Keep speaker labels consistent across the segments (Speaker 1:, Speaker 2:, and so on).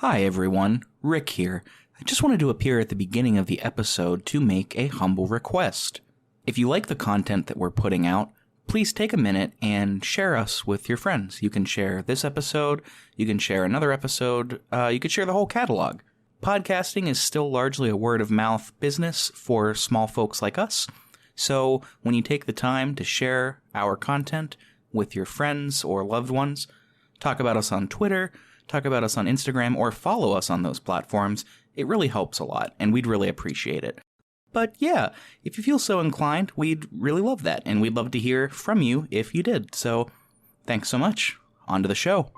Speaker 1: Hi everyone, Rick here. I just wanted to appear at the beginning of the episode to make a humble request. If you like the content that we're putting out, please take a minute and share us with your friends. You can share this episode, you can share another episode, you could share the whole catalog. Podcasting is still largely a word-of-mouth business for small folks like us, so when you take the time to share our content with your friends or loved ones, talk about us on Twitter, talk about us on Instagram, or follow us on those platforms, it really helps a lot, and we'd really appreciate it. But yeah, if you feel so inclined, we'd really love that, and we'd love to hear from you if you did. So, thanks so much. On to the show.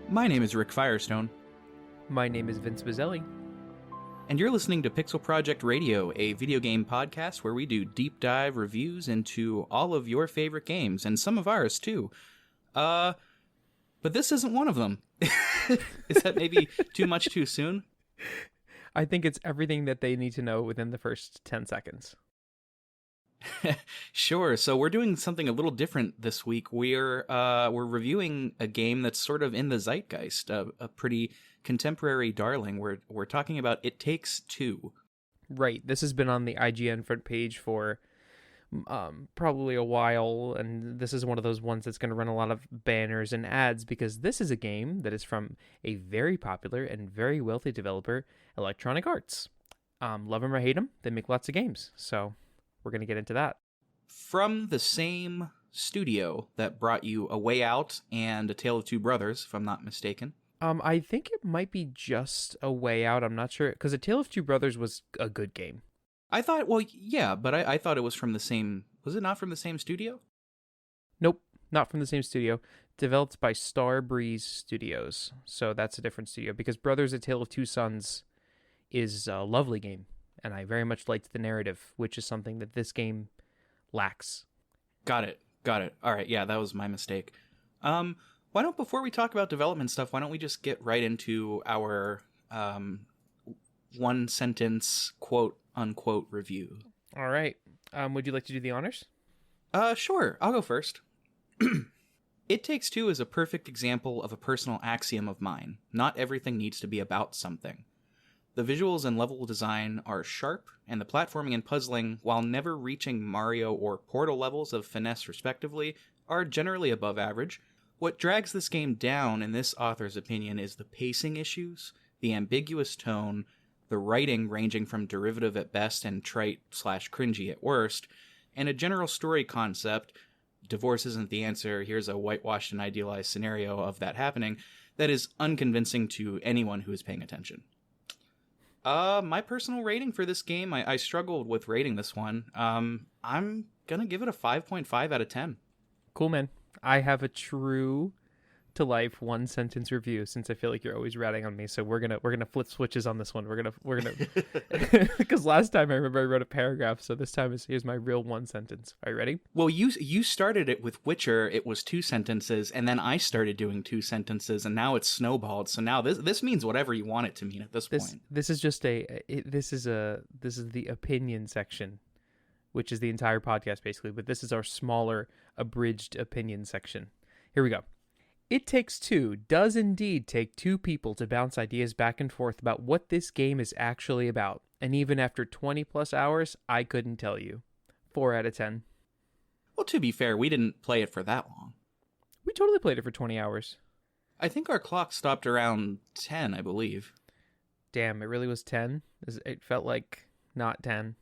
Speaker 1: My name is Rick Firestone.
Speaker 2: My name is Vince Bazzelli.
Speaker 1: And you're listening to pixelprojectradio, a video game podcast where we do deep dive reviews into all of your favorite games, and some of ours too. But this isn't one of them. Is that maybe too much too soon?
Speaker 2: I think it's everything that they need to know within the first 10 seconds.
Speaker 1: Sure. So we're doing something a little different this week. We're reviewing a game that's sort of in the zeitgeist, a pretty contemporary darling. We're talking about It Takes Two.
Speaker 2: Right. This has been on the IGN front page for probably a while, and this is one of those ones that's going to run a lot of banners and ads because this is a game that is from a very popular and very wealthy developer, Electronic Arts. Love them or hate them, they make lots of games. So we're going to get into that.
Speaker 1: From the same studio that brought you A Way Out and A Tale of Two Brothers, if I'm not mistaken.
Speaker 2: I think it might be just A Way Out. I'm not sure, because A Tale of Two Brothers was a good game.
Speaker 1: I thought, well, yeah, but I thought it was from the same... Was it not from the same studio?
Speaker 2: Nope, not from the same studio. Developed by Star Breeze Studios. So that's a different studio, because Brothers: A Tale of Two Sons is a lovely game. And I very much liked the narrative, which is something that this game lacks.
Speaker 1: Got it. All right, yeah, that was my mistake. Before we talk about development stuff, why don't we just get right into our one-sentence, quote-unquote review?
Speaker 2: All right. Would you like to do the honors?
Speaker 1: Sure. I'll go first. It Takes Two is a perfect example of a personal axiom of mine. Not everything needs to be about something. The visuals and level design are sharp, and the platforming and puzzling, while never reaching Mario or Portal levels of finesse respectively, are generally above average. What drags this game down, in this author's opinion, is the pacing issues, the ambiguous tone, the writing ranging from derivative at best and trite/cringy at worst, and a general story concept, divorce isn't the answer, here's a whitewashed and idealized scenario of that happening, that is unconvincing to anyone who is paying attention. My personal rating for this game, I struggled with rating this one. I'm gonna give it a 5.5 out of 10.
Speaker 2: Cool, man. I have a true to life one sentence review, since I feel like you're always ratting on me. So we're gonna flip switches on this one. We're gonna because last time I remember I wrote a paragraph, so this time here's my real one sentence. Are you ready?
Speaker 1: Well, you started it with Witcher. It was 2 sentences, and then I started doing 2 sentences, and now it's snowballed. So now this means whatever you want it to mean at this point.
Speaker 2: This is just this is the opinion section, which is the entire podcast basically. But this is our smaller abridged opinion section. Here we go. It Takes Two does indeed take two people to bounce ideas back and forth about what this game is actually about. And even after 20 plus hours, I couldn't tell you. 4 out of 10.
Speaker 1: Well, to be fair, we didn't play it for that long.
Speaker 2: We totally played it for 20 hours.
Speaker 1: I think our clock stopped around 10, I believe.
Speaker 2: Damn, it really was 10? It felt like not 10.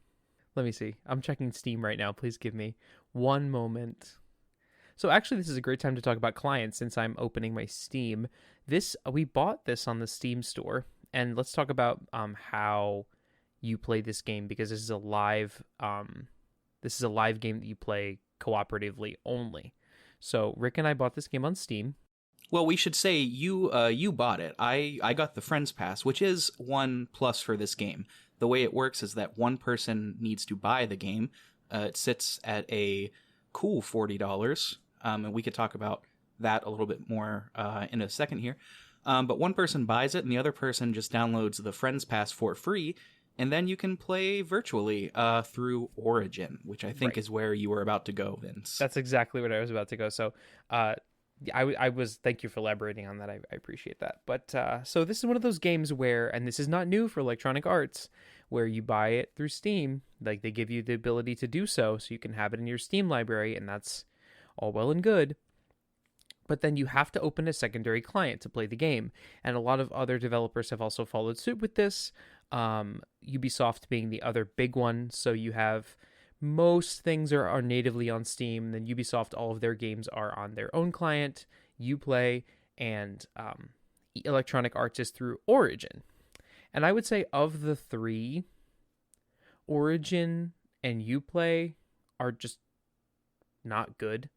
Speaker 2: Let me see. I'm checking Steam right now. Please give me one moment. So actually, this is a great time to talk about clients since I'm opening my Steam. We bought this on the Steam store, and let's talk about how you play this game, because this is a live This is a live game that you play cooperatively only. So Rick and I bought this game on Steam.
Speaker 1: Well, we should say you bought it. I got the Friends Pass, which is one plus for this game. The way it works is that one person needs to buy the game. It sits at a cool $40, and we could talk about that a little bit more in a second here. But one person buys it, and the other person just downloads the Friends Pass for free, and then you can play virtually through Origin, which I think is where you were about to go, Vince.
Speaker 2: That's exactly what I was about to go. So I was, thank you for elaborating on that. I appreciate that. But so this is one of those games where, and this is not new for Electronic Arts, where you buy it through Steam. Like, they give you the ability to do so you can have it in your Steam library, and that's all well and good. But then you have to open a secondary client to play the game. And a lot of other developers have also followed suit with this. Ubisoft being the other big one. So you have most things are natively on Steam. Then Ubisoft, all of their games are on their own client, Uplay, and Electronic Arts is through Origin. And I would say of the three, Origin and Uplay are just not good.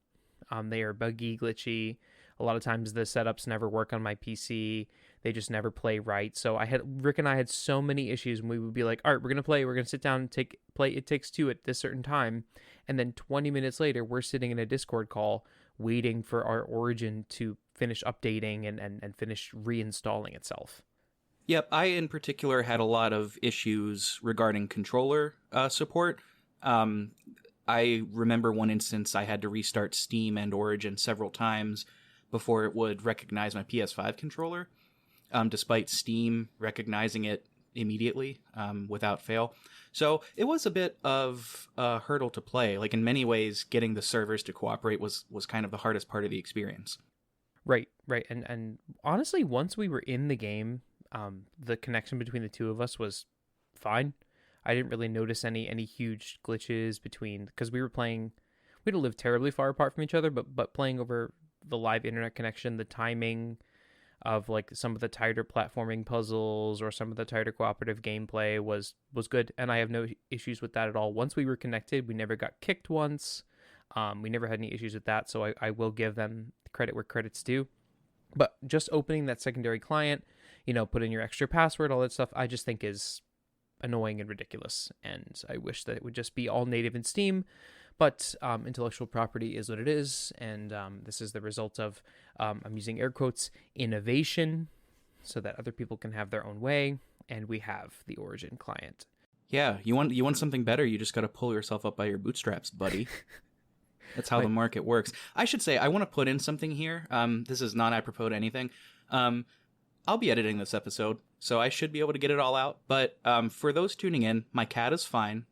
Speaker 2: They are buggy, glitchy. A lot of times the setups never work on my PC. They just never play right. So Rick and I had so many issues when we would be like, all right, we're going to play. We're going to sit down and play It Takes Two at this certain time. And then 20 minutes later, we're sitting in a Discord call waiting for our Origin to finish updating and finish reinstalling itself.
Speaker 1: Yep, I in particular had a lot of issues regarding controller support. I remember one instance I had to restart Steam and Origin several times before it would recognize my PS5 controller, despite Steam recognizing it immediately without fail. So it was a bit of a hurdle to play. Like, in many ways, getting the servers to cooperate was kind of the hardest part of the experience.
Speaker 2: Right. And honestly, once we were in the game, the connection between the two of us was fine. I didn't really notice any huge glitches because we don't live terribly far apart from each other, but playing over the live internet connection, the timing of like some of the tighter platforming puzzles or some of the tighter cooperative gameplay was good, and I have no issues with that at all. Once we were connected, we never got kicked once. We never had any issues with that, so I will give them credit where credit's due. But just opening that secondary client, put in your extra password, all that stuff, I just think is annoying and ridiculous, and I wish that it would just be all native in Steam. But intellectual property is what it is, and this is the result of, I'm using air quotes, innovation, so that other people can have their own way, and we have the Origin client.
Speaker 1: Yeah, you want something better, you just got to pull yourself up by your bootstraps, buddy. That's how the market works. I should say, I want to put in something here. This is not apropos to anything. I'll be editing this episode, so I should be able to get it all out. But for those tuning in, my cat is fine.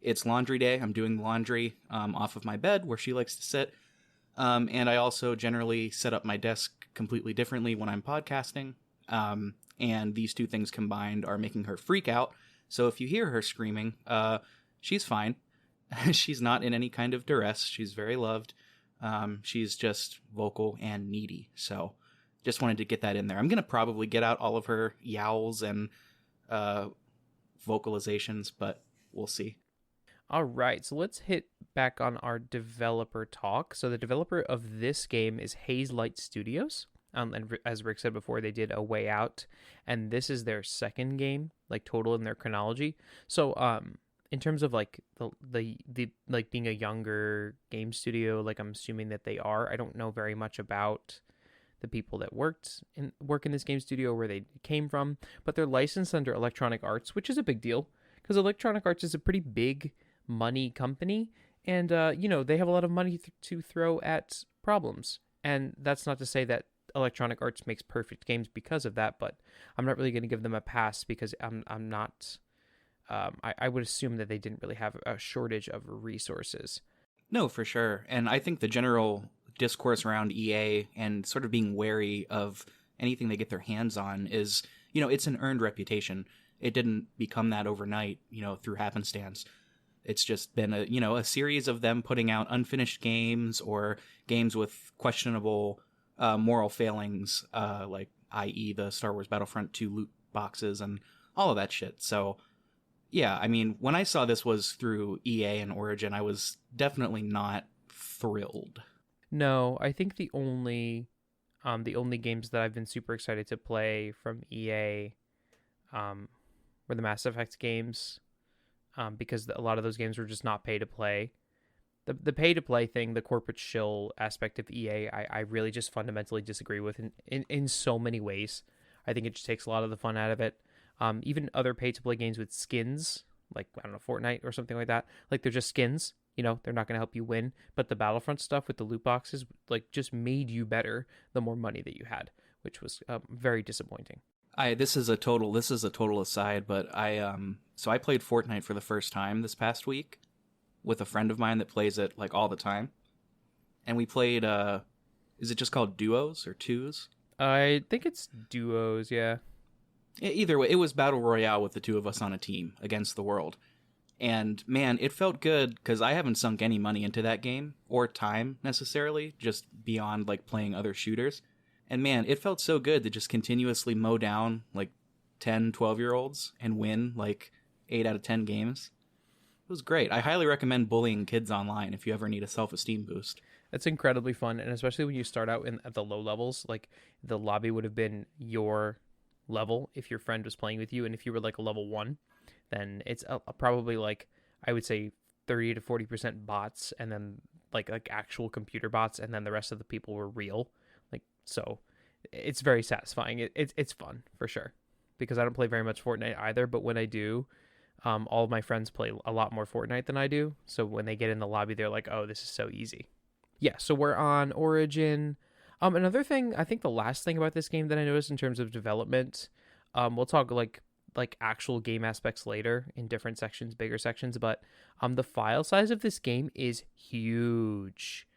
Speaker 1: It's laundry day. I'm doing laundry off of my bed where she likes to sit. And I also generally set up my desk completely differently when I'm podcasting. And these two things combined are making her freak out. So if you hear her screaming, she's fine. She's not in any kind of duress. She's very loved. She's just vocal and needy. So just wanted to get that in there. I'm going to probably get out all of her yowls and vocalizations, but we'll see.
Speaker 2: All right, so let's hit back on our developer talk. So the developer of this game is Hazelight Studios. And as Rick said before, they did A Way Out, and this is their second game, like total in their chronology. So in terms of like the like being a younger game studio, like I'm assuming that they are. I don't know very much about the people that work in this game studio, where they came from, but they're licensed under Electronic Arts, which is a big deal because Electronic Arts is a pretty big money company, and they have a lot of money to throw at problems. And that's not to say that Electronic Arts makes perfect games because of that, but I'm not really going to give them a pass because I'm not. I would assume that they didn't really have a shortage of resources.
Speaker 1: No, for sure. And I think the general discourse around EA and sort of being wary of anything they get their hands on is, it's an earned reputation. It didn't become that overnight, through happenstance. It's just been a series of them putting out unfinished games or games with questionable moral failings, like i.e. the Star Wars Battlefront 2 loot boxes and all of that shit. So yeah, I mean, when I saw this was through EA and Origin, I was definitely not thrilled.
Speaker 2: No, I think the only games that I've been super excited to play from EA were the Mass Effect games, because a lot of those games were just not pay to play. The pay to play thing, the corporate shill aspect of EA, I really just fundamentally disagree with in so many ways. I think it just takes a lot of the fun out of it. Even other pay to play games with skins, like, I don't know, Fortnite or something like that, like, they're just skins. You know, they're not going to help you win. But the Battlefront stuff with the loot boxes, like, just made you better the more money that you had, which was very disappointing.
Speaker 1: This is a total aside, but so I played Fortnite for the first time this past week with a friend of mine that plays it like all the time, and we played. Is it just called duos or twos?
Speaker 2: I think it's duos, yeah.
Speaker 1: Either way, it was Battle Royale with the two of us on a team against the world. And man, it felt good because I haven't sunk any money into that game or time necessarily, just beyond like playing other shooters. And man, it felt so good to just continuously mow down like 10, 12-year-olds and win like 8 out of 10 games. It was great. I highly recommend bullying kids online if you ever need a self-esteem boost.
Speaker 2: It's incredibly fun, and especially when you start out at the low levels, like, the lobby would have been your level if your friend was playing with you, and if you were like a level 1, then it's probably like, I would say 30 to 40% bots, and then like actual computer bots, and then the rest of the people were real. Like, so it's very satisfying. It's fun for sure, because I don't play very much Fortnite either, but when I do, all of my friends play a lot more Fortnite than I do. So when they get in the lobby, they're like, oh, this is so easy. Yeah, so we're on Origin. Another thing, I think the last thing about this game that I noticed in terms of development, we'll talk like actual game aspects later in different sections, bigger sections, but the file size of this game is huge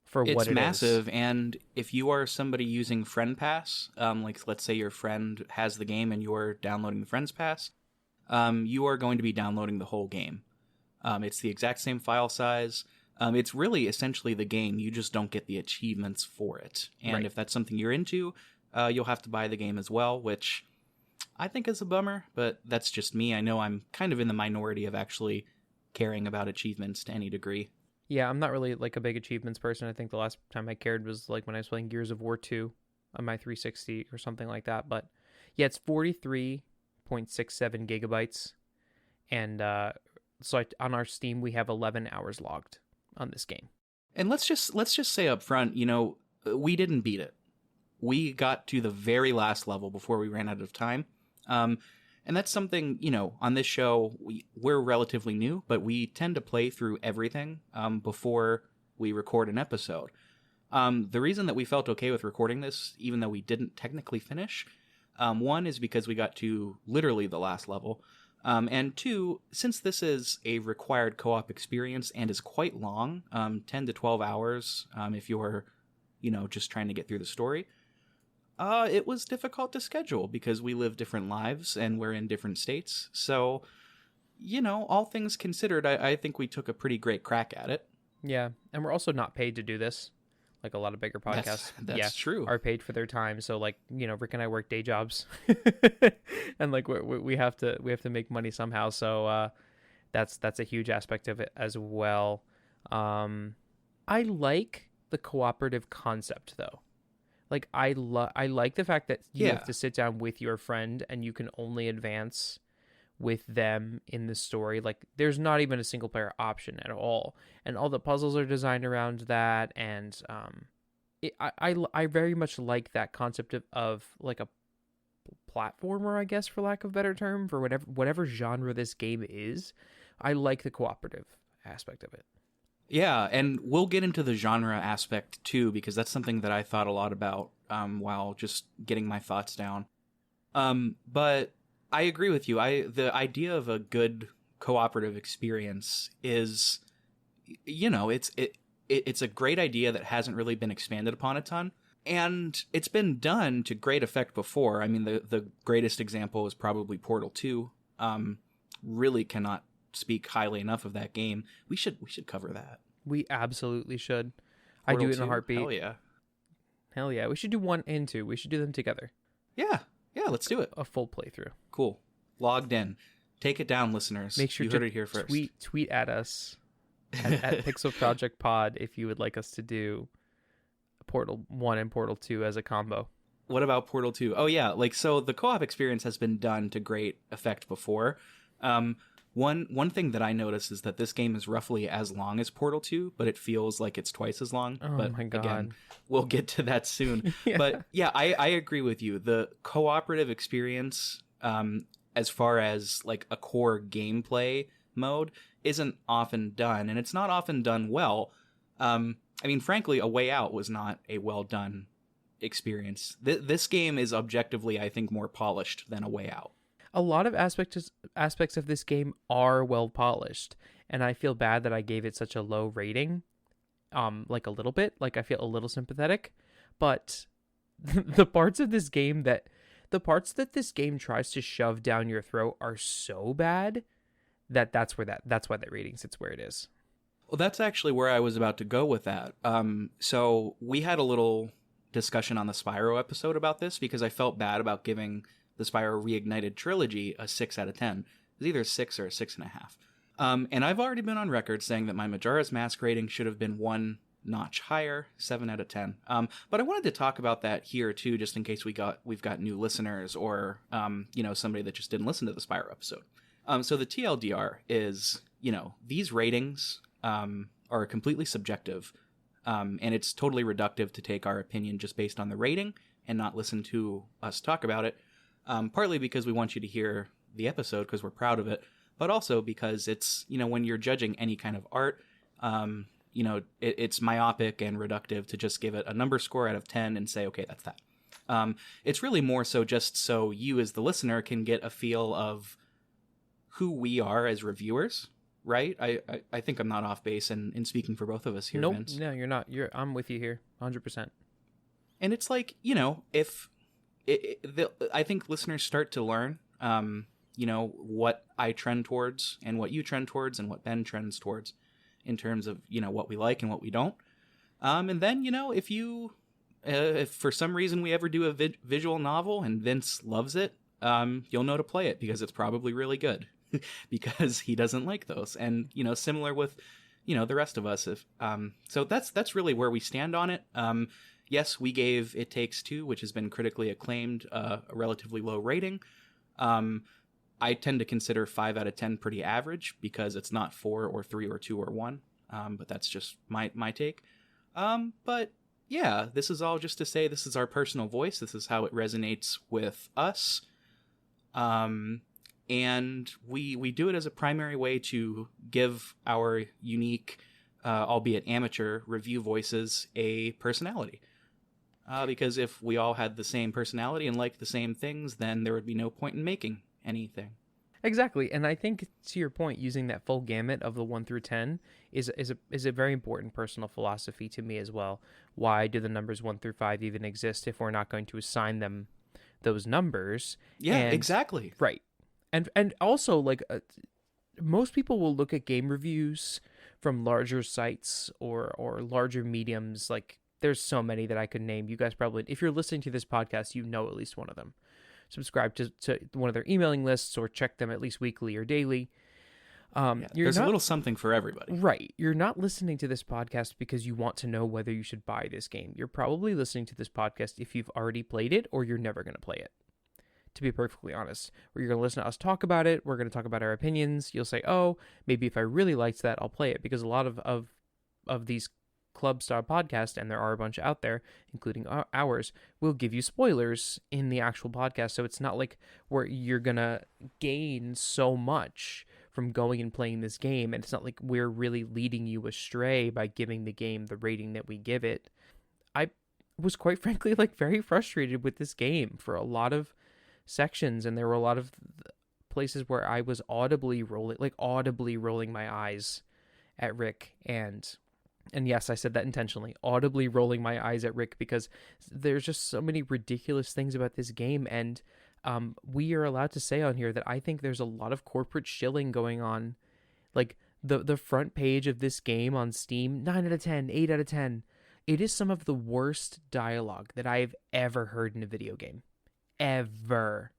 Speaker 2: for what it is.
Speaker 1: It's massive, and if you are somebody using Friend Pass, like let's say your friend has the game and you're downloading the Friends Pass, you are going to be downloading the whole game. It's the exact same file size. It's really essentially the game. You just don't get the achievements for it. And
Speaker 2: Right.
Speaker 1: If that's something you're into, you'll have to buy the game as well, which I think is a bummer, but that's just me. I know I'm kind of in the minority of actually caring about achievements to any degree.
Speaker 2: Yeah, I'm not really like a big achievements person. I think the last time I cared was like when I was playing Gears of War 2 on my 360 or something like that. But yeah, it's 43.67 gigabytes. And so on our Steam, we have 11 hours logged on this game.
Speaker 1: And let's just say up front, we didn't beat it. We got to the very last level before we ran out of time. And that's something, on this show, we're relatively new, but we tend to play through everything before we record an episode. The reason that we felt okay with recording this, even though we didn't technically finish, one is because we got to literally the last level. And two, since this is a required co-op experience and is quite long, 10 to 12 hours if you're, just trying to get through the story, it was difficult to schedule because we live different lives and we're in different states. So, all things considered, I think we took a pretty great crack at it.
Speaker 2: Yeah, and we're also not paid to do this. Like a lot of bigger podcasts,
Speaker 1: that's true,
Speaker 2: are paid for their time. So like, Rick and I work day jobs, and like we have to make money somehow. So that's a huge aspect of it as well. I like the cooperative concept though. Like I like the fact that you have to sit down with your friend and you can only advance with them in the story. Like there's not even a single player option at all, and all the puzzles are designed around that. And I very much like that concept of like a platformer, I guess, for lack of a better term, for whatever genre this game is. I like the cooperative aspect of it.
Speaker 1: Yeah, and we'll get into the genre aspect too, because that's something that I thought a lot about while just getting my thoughts down. But I agree with you. The idea of a good cooperative experience is, it's a great idea that hasn't really been expanded upon a ton, and it's been done to great effect before. I mean, the greatest example is probably Portal 2. Really cannot speak highly enough of that game. We should cover that.
Speaker 2: We absolutely should.
Speaker 1: Portal
Speaker 2: I do it
Speaker 1: 2?
Speaker 2: in a heartbeat.
Speaker 1: Hell yeah.
Speaker 2: We should do 1 and 2. We should do them together.
Speaker 1: Yeah, let's do it.
Speaker 2: A full playthrough.
Speaker 1: Cool. Logged in. Take it down, listeners.
Speaker 2: Make sure
Speaker 1: you
Speaker 2: to
Speaker 1: heard it here first.
Speaker 2: tweet at us at Pixel Project Pod if you would like us to do Portal 1 and Portal 2 as a combo.
Speaker 1: What about Portal 2? Oh, yeah. Like, so the co-op experience has been done to great effect before. One thing that I noticed is that this game is roughly as long as Portal 2, but it feels like it's twice as long.
Speaker 2: Oh
Speaker 1: but
Speaker 2: my God.
Speaker 1: Again, we'll get to that soon.
Speaker 2: Yeah.
Speaker 1: But yeah, I agree with you. The cooperative experience, as far as like a core gameplay mode, isn't often done, and it's not often done well. I mean, frankly, A Way Out was not a well done experience. This game is objectively, I think, more polished than A Way Out.
Speaker 2: A lot of aspects of this game are well polished, and I feel bad that I gave it such a low rating. Like a little bit, like I feel a little sympathetic, but the parts that this game tries to shove down your throat are so bad that's why that rating sits where it is.
Speaker 1: Well, that's actually where I was about to go with that. So we had a little discussion on the Spyro episode about this because I felt bad about giving the Spyro Reignited trilogy a 6 out of 10. It was either a 6 or a 6.5. And I've already been on record saying that my Majora's Mask rating should have been one notch higher, 7 out of 10. But I wanted to talk about that here too, just in case we've got new listeners or somebody that just didn't listen to the Spyro episode. So the TLDR is, these ratings are completely subjective, and it's totally reductive to take our opinion just based on the rating and not listen to us talk about it, partly because we want you to hear the episode because we're proud of it, but also because it's, when you're judging any kind of art, it's myopic and reductive to just give it a number score out of 10 and say, okay, that's that. It's really more so just so you as the listener can get a feel of who we are as reviewers, right? I think I'm not off base in speaking for both of us here,
Speaker 2: Nope.
Speaker 1: Vince.
Speaker 2: No, you're not. I'm with you here, 100%.
Speaker 1: And it's like, I think listeners start to learn, what I trend towards and what you trend towards and what Ben trends towards in terms of, what we like and what we don't. And then, if for some reason we ever do a visual novel and Vince loves it, you'll know to play it because it's probably really good because he doesn't like those. And, similar with, the rest of us. So that's really where we stand on it. Yes, we gave It Takes Two, which has been critically acclaimed, a relatively low rating. I tend to consider 5 out of 10 pretty average because it's not 4 or 3 or 2 or 1. But that's just my take. But yeah, this is all just to say this is our personal voice. This is how it resonates with us. And we do it as a primary way to give our unique, albeit amateur, review voices a personality. Because if we all had the same personality and liked the same things, then there would be no point in making anything.
Speaker 2: Exactly, and I think to your point, using that full gamut of the 1 through 10 is a very important personal philosophy to me as well. Why do the numbers 1 through 5 even exist if we're not going to assign them those numbers?
Speaker 1: Yeah, exactly.
Speaker 2: Right, and also like most people will look at game reviews from larger sites or larger mediums. Like there's so many that I could name. You guys probably, if you're listening to this podcast, you know at least one of them. Subscribe to one of their emailing lists or check them at least weekly or daily.
Speaker 1: There's a little something for everybody.
Speaker 2: Right. You're not listening to this podcast because you want to know whether you should buy this game. You're probably listening to this podcast if you've already played it or you're never going to play it, to be perfectly honest. Or you're going to listen to us talk about it. We're going to talk about our opinions. You'll say, oh, maybe if I really liked that, I'll play it. Because a lot of these club style podcast, and there are a bunch out there, including ours, will give you spoilers in the actual podcast. So it's not like where you're gonna gain so much from going and playing this game, and it's not like we're really leading you astray by giving the game the rating that we give it. I was quite frankly like very frustrated with this game for a lot of sections, and there were a lot of places where I was audibly rolling my eyes at Rick, and yes, I said that intentionally, audibly rolling my eyes at Rick, because there's just so many ridiculous things about this game. And we are allowed to say on here that I think there's a lot of corporate shilling going on. Like the front page of this game on Steam, 9 out of 10, 8 out of 10. It is some of the worst dialogue that I've ever heard in a video game. Ever.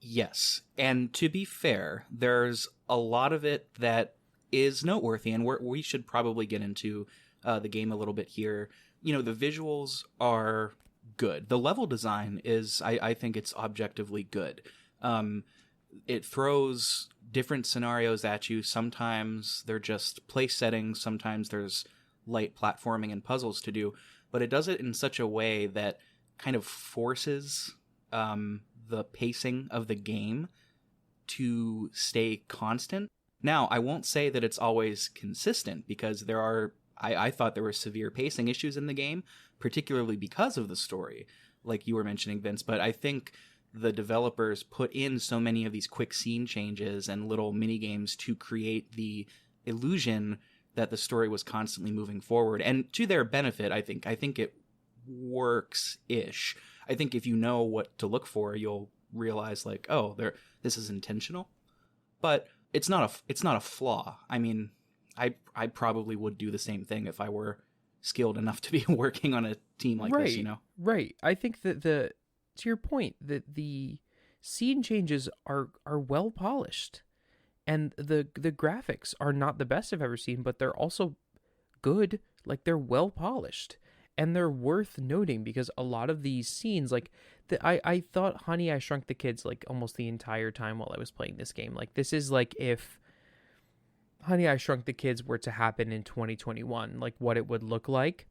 Speaker 1: Yes. And to be fair, there's a lot of it that is noteworthy, and we should probably get into the game a little bit here. You know, the visuals are good. The level design is, I think it's objectively good. It throws different scenarios at you. Sometimes they're just place settings. Sometimes there's light platforming and puzzles to do. But it does it in such a way that kind of forces the pacing of the game to stay constant. Now, I won't say that it's always consistent, because there are, I thought there were severe pacing issues in the game, particularly because of the story, like you were mentioning, Vince. But I think the developers put in so many of these quick scene changes and little mini games to create the illusion that the story was constantly moving forward. And to their benefit, I think it works-ish. I think if you know what to look for, you'll realize, like, oh, this is intentional. But it's not a flaw. I mean, I probably would do the same thing if I were skilled enough to be working on a team like this, you know?
Speaker 2: Right. I think that to your point, that the scene changes are well polished, and the graphics are not the best I've ever seen, but they're also good. Like, they're well polished, and they're worth noting, because a lot of these scenes, like, I thought Honey, I Shrunk the Kids, like, almost the entire time while I was playing this game. Like, this is like if Honey, I Shrunk the Kids were to happen in 2021, like what it would look like.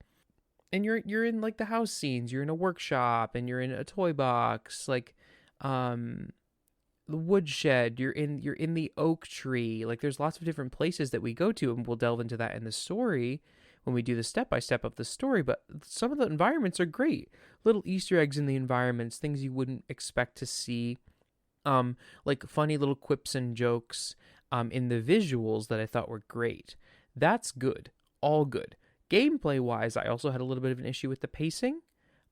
Speaker 2: And you're in, like, the house scenes, you're in a workshop, and you're in a toy box, like the woodshed, you're in the oak tree. Like, there's lots of different places that we go to, and we'll delve into that in the story when we do the step-by-step of the story. But some of the environments are great. Little Easter eggs in the environments, things you wouldn't expect to see. Like funny little quips and jokes in the visuals that I thought were great. That's good. All good. Gameplay-wise, I also had a little bit of an issue with the pacing.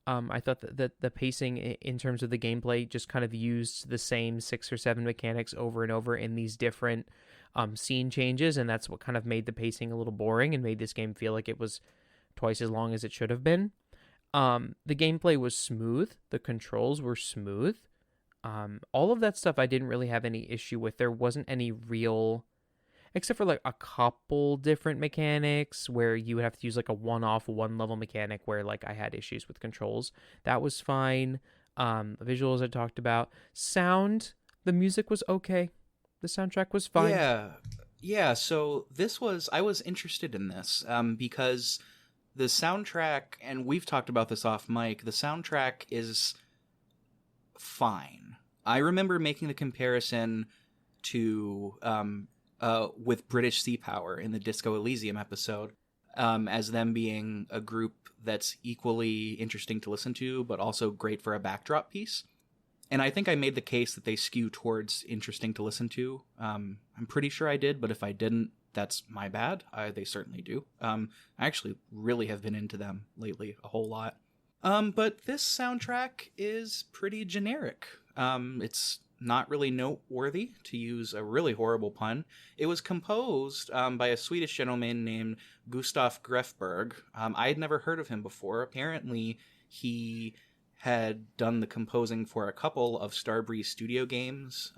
Speaker 2: I thought that the pacing in terms of the gameplay just kind of used the same 6 or 7 mechanics over and over in these different scene changes, and that's what kind of made the pacing a little boring and made this game feel like it was twice as long as it should have been. The gameplay was smooth. The controls were smooth. All of that stuff I didn't really have any issue with. There wasn't any real, except for like a couple different mechanics where you would have to use like a one-off, one-level mechanic where like I had issues with controls. That was fine. Visuals I talked about. Sound, the music was okay. The soundtrack was fine.
Speaker 1: Yeah. So I was interested in this because the soundtrack, and we've talked about this off mic, the soundtrack is fine. I remember making the comparison to with British Sea Power in the Disco Elysium episode, as them being a group that's equally interesting to listen to, but also great for a backdrop piece. And I think I made the case that they skew towards interesting to listen to. I'm pretty sure I did, but if I didn't, that's my bad. They certainly do. I actually really have been into them lately a whole lot. But this soundtrack is pretty generic. It's not really noteworthy, to use a really horrible pun. It was composed by a Swedish gentleman named Gustaf Grefberg. I had never heard of him before. Apparently, he had done the composing for a couple of Starbreeze Studio games,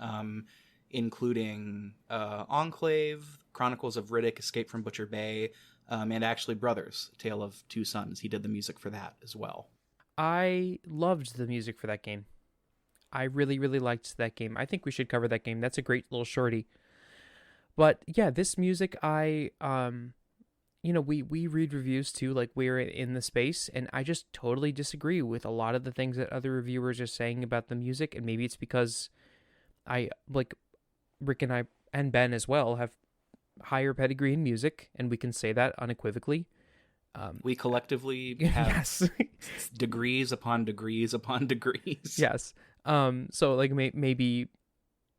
Speaker 1: including Enclave, Chronicles of Riddick, Escape from Butcher Bay, and actually Brothers, Tale of Two Sons. He did the music for that as well.
Speaker 2: I loved the music for that game. I really, really liked that game. I think we should cover that game. That's a great little shorty. But yeah, this music, we read reviews too, like we're in the space, and I just totally disagree with a lot of the things that other reviewers are saying about the music, and maybe it's because Rick and I, and Ben as well, have higher pedigree in music, and we can say that unequivocally.
Speaker 1: We collectively have
Speaker 2: yes.
Speaker 1: degrees upon degrees upon degrees.
Speaker 2: Yes. So like maybe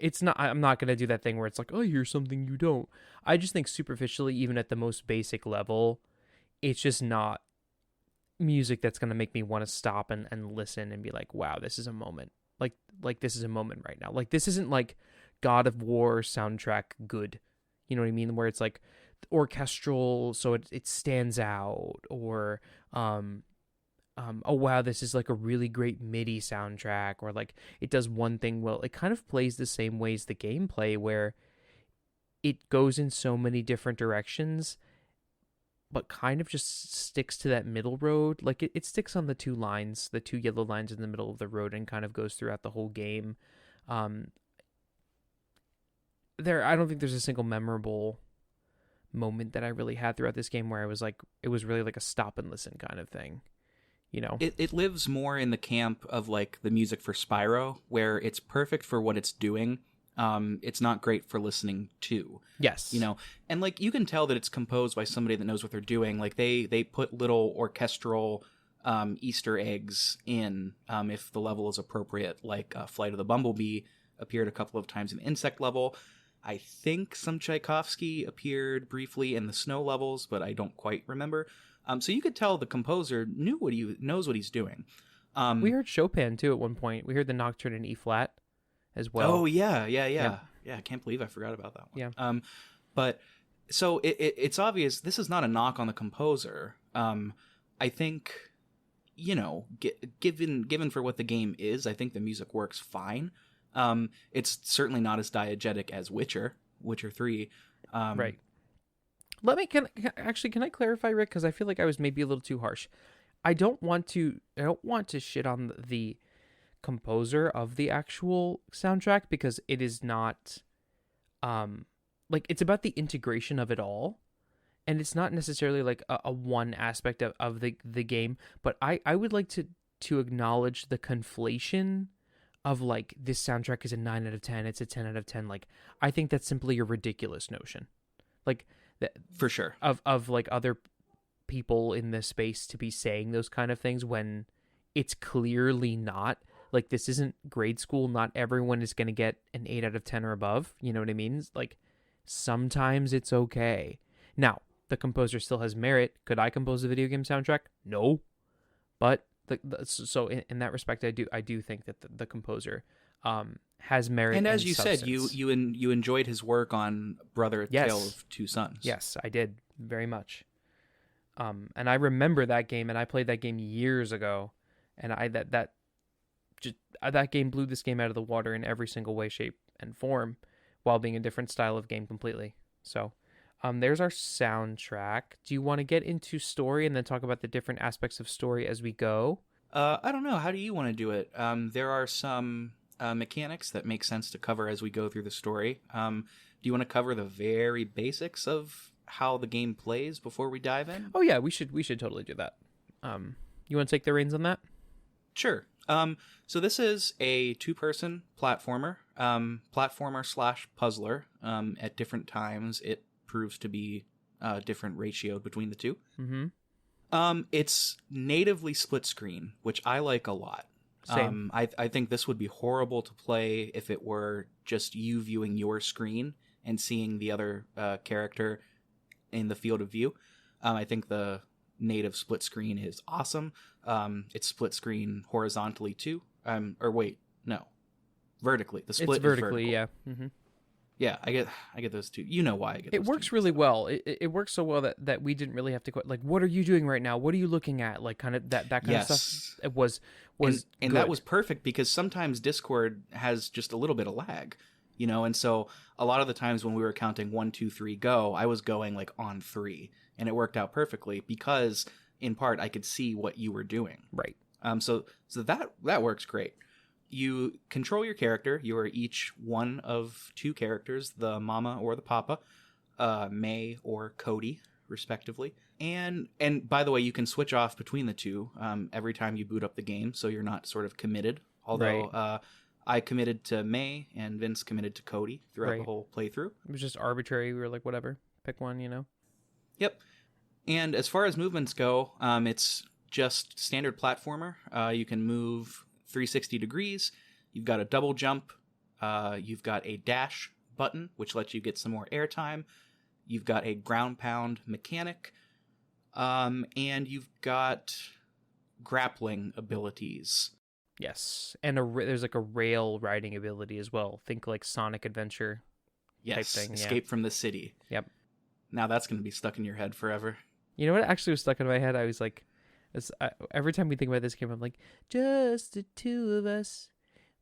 Speaker 2: it's not, I'm not going to do that thing where it's like, oh, you're something you don't. I just think superficially, even at the most basic level, it's just not music that's going to make me want to stop and listen and be like, wow, this is a moment. Like this is a moment right now. Like, this isn't like God of War soundtrack good. You know what I mean? Where it's like orchestral, so it stands out, or oh wow, this is like a really great MIDI soundtrack, or like it does one thing well. It kind of plays the same way as the gameplay, where it goes in so many different directions, but kind of just sticks to that middle road. Like it sticks on the two lines, the two yellow lines in the middle of the road, and kind of goes throughout the whole game. I don't think there's a single memorable moment that I really had throughout this game where I was like, it was really like a stop and listen kind of thing, you know?
Speaker 1: It lives more in the camp of like the music for Spyro, where it's perfect for what it's doing. It's not great for listening to.
Speaker 2: Yes.
Speaker 1: You know, and like you can tell that it's composed by somebody that knows what they're doing. Like they put little orchestral Easter eggs in if the level is appropriate, like Flight of the Bumblebee appeared a couple of times in the insect level. I think some Tchaikovsky appeared briefly in the snow levels, but I don't quite remember. So you could tell the composer knows what he's doing.
Speaker 2: We heard Chopin too at one point. We heard the Nocturne in E flat as well.
Speaker 1: Oh yeah. Yeah, I can't believe I forgot about that one.
Speaker 2: Yeah.
Speaker 1: But so it's obvious this is not a knock on the composer. I think, you know, given for what the game is, I think the music works fine. It's certainly not as diegetic as Witcher 3.
Speaker 2: Right. Can I clarify, Rick? Because I feel like I was maybe a little too harsh. I don't want to shit on the composer of the actual soundtrack, because it is not, like, it's about the integration of it all, and it's not necessarily like a one aspect of the game. But I would like to acknowledge the conflation of like, this soundtrack is a 9 out of 10, it's a 10 out of 10. Like, I think that's simply a ridiculous notion. Like,
Speaker 1: for sure.
Speaker 2: Of like other people in this space to be saying those kind of things when it's clearly not. Like, this isn't grade school. Not everyone is going to get an 8 out of 10 or above. You know what I mean? Like, sometimes it's okay. Now, the composer still has merit. Could I compose a video game soundtrack? No. But so in that respect, I do think that the composer has merit. And
Speaker 1: as you
Speaker 2: substance.
Speaker 1: said, you enjoyed his work on Brother Tale of Two Sons.
Speaker 2: Yes, I did very much. And I remember that game, and I played that game years ago, and that game blew this game out of the water in every single way, shape, and form, while being a different style of game completely. So, there's our soundtrack. Do you want to get into story and then talk about the different aspects of story as we go?
Speaker 1: I don't know. How do you want to do it? There are some mechanics that make sense to cover as we go through the story. Do you want to cover the very basics of how the game plays before we dive in?
Speaker 2: Oh yeah, we should totally do that. You want to take the reins on that?
Speaker 1: Sure. So this is a two-person platformer, platformer/puzzler. At different times, it proves to be different ratioed between the two.
Speaker 2: Mm-hmm.
Speaker 1: It's natively split screen, which I like a lot.
Speaker 2: Same.
Speaker 1: I think this would be horrible to play if it were just you viewing your screen and seeing the other character in the field of view. I think the native split screen is awesome. It's split screen horizontally too. Vertically. The split
Speaker 2: it's vertically,
Speaker 1: is vertical.
Speaker 2: yeah. Mm-hmm.
Speaker 1: Yeah, I get those two. You know why I get those
Speaker 2: It works
Speaker 1: two.
Speaker 2: really well. It works so well that we didn't really have to like, what are you doing right now? What are you looking at? Like, kind of that kind of stuff. It was
Speaker 1: and that was perfect, because sometimes Discord has just a little bit of lag, you know, and so a lot of the times when we were counting 1, 2, 3, go, I was going like on 3, and it worked out perfectly because in part I could see what you were doing.
Speaker 2: Right.
Speaker 1: So that works great. You control your character. You are each one of two characters, the mama or the papa, May or Cody, respectively. And by the way, you can switch off between the two every time you boot up the game, so you're not sort of committed. Although
Speaker 2: right.
Speaker 1: I committed to May and Vince committed to Cody throughout the whole playthrough.
Speaker 2: It was just arbitrary. We were like, whatever, pick one, you know?
Speaker 1: Yep. And as far as movements go, it's just standard platformer. You can move 360 degrees. You've got a double jump. You've got a dash button, which lets you get some more airtime. You've got a ground pound mechanic. And you've got grappling abilities.
Speaker 2: Yes. And there's like a rail riding ability as well. Think like Sonic Adventure type thing.
Speaker 1: Escape from the city.
Speaker 2: Yep.
Speaker 1: Now that's going to be stuck in your head forever.
Speaker 2: You know what actually was stuck in my head? I was like, Every time we think about this game, I'm like, just the two of us.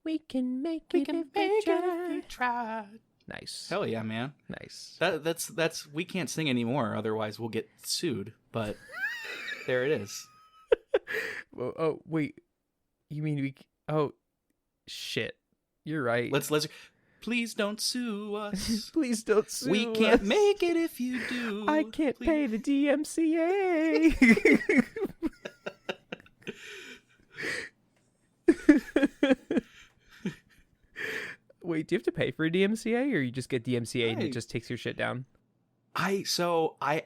Speaker 2: We can make it if we try. Nice.
Speaker 1: Hell yeah, man.
Speaker 2: Nice.
Speaker 1: That's we can't sing anymore, otherwise we'll get sued. But there it is.
Speaker 2: Oh wait, you mean we? Oh shit, you're right.
Speaker 1: Let's. Please don't sue us.
Speaker 2: Please don't sue us.
Speaker 1: We can't make it if you do.
Speaker 2: I can't pay the DMCA. Wait, do you have to pay for a DMCA, or you just get DMCA and it just takes your shit down?
Speaker 1: I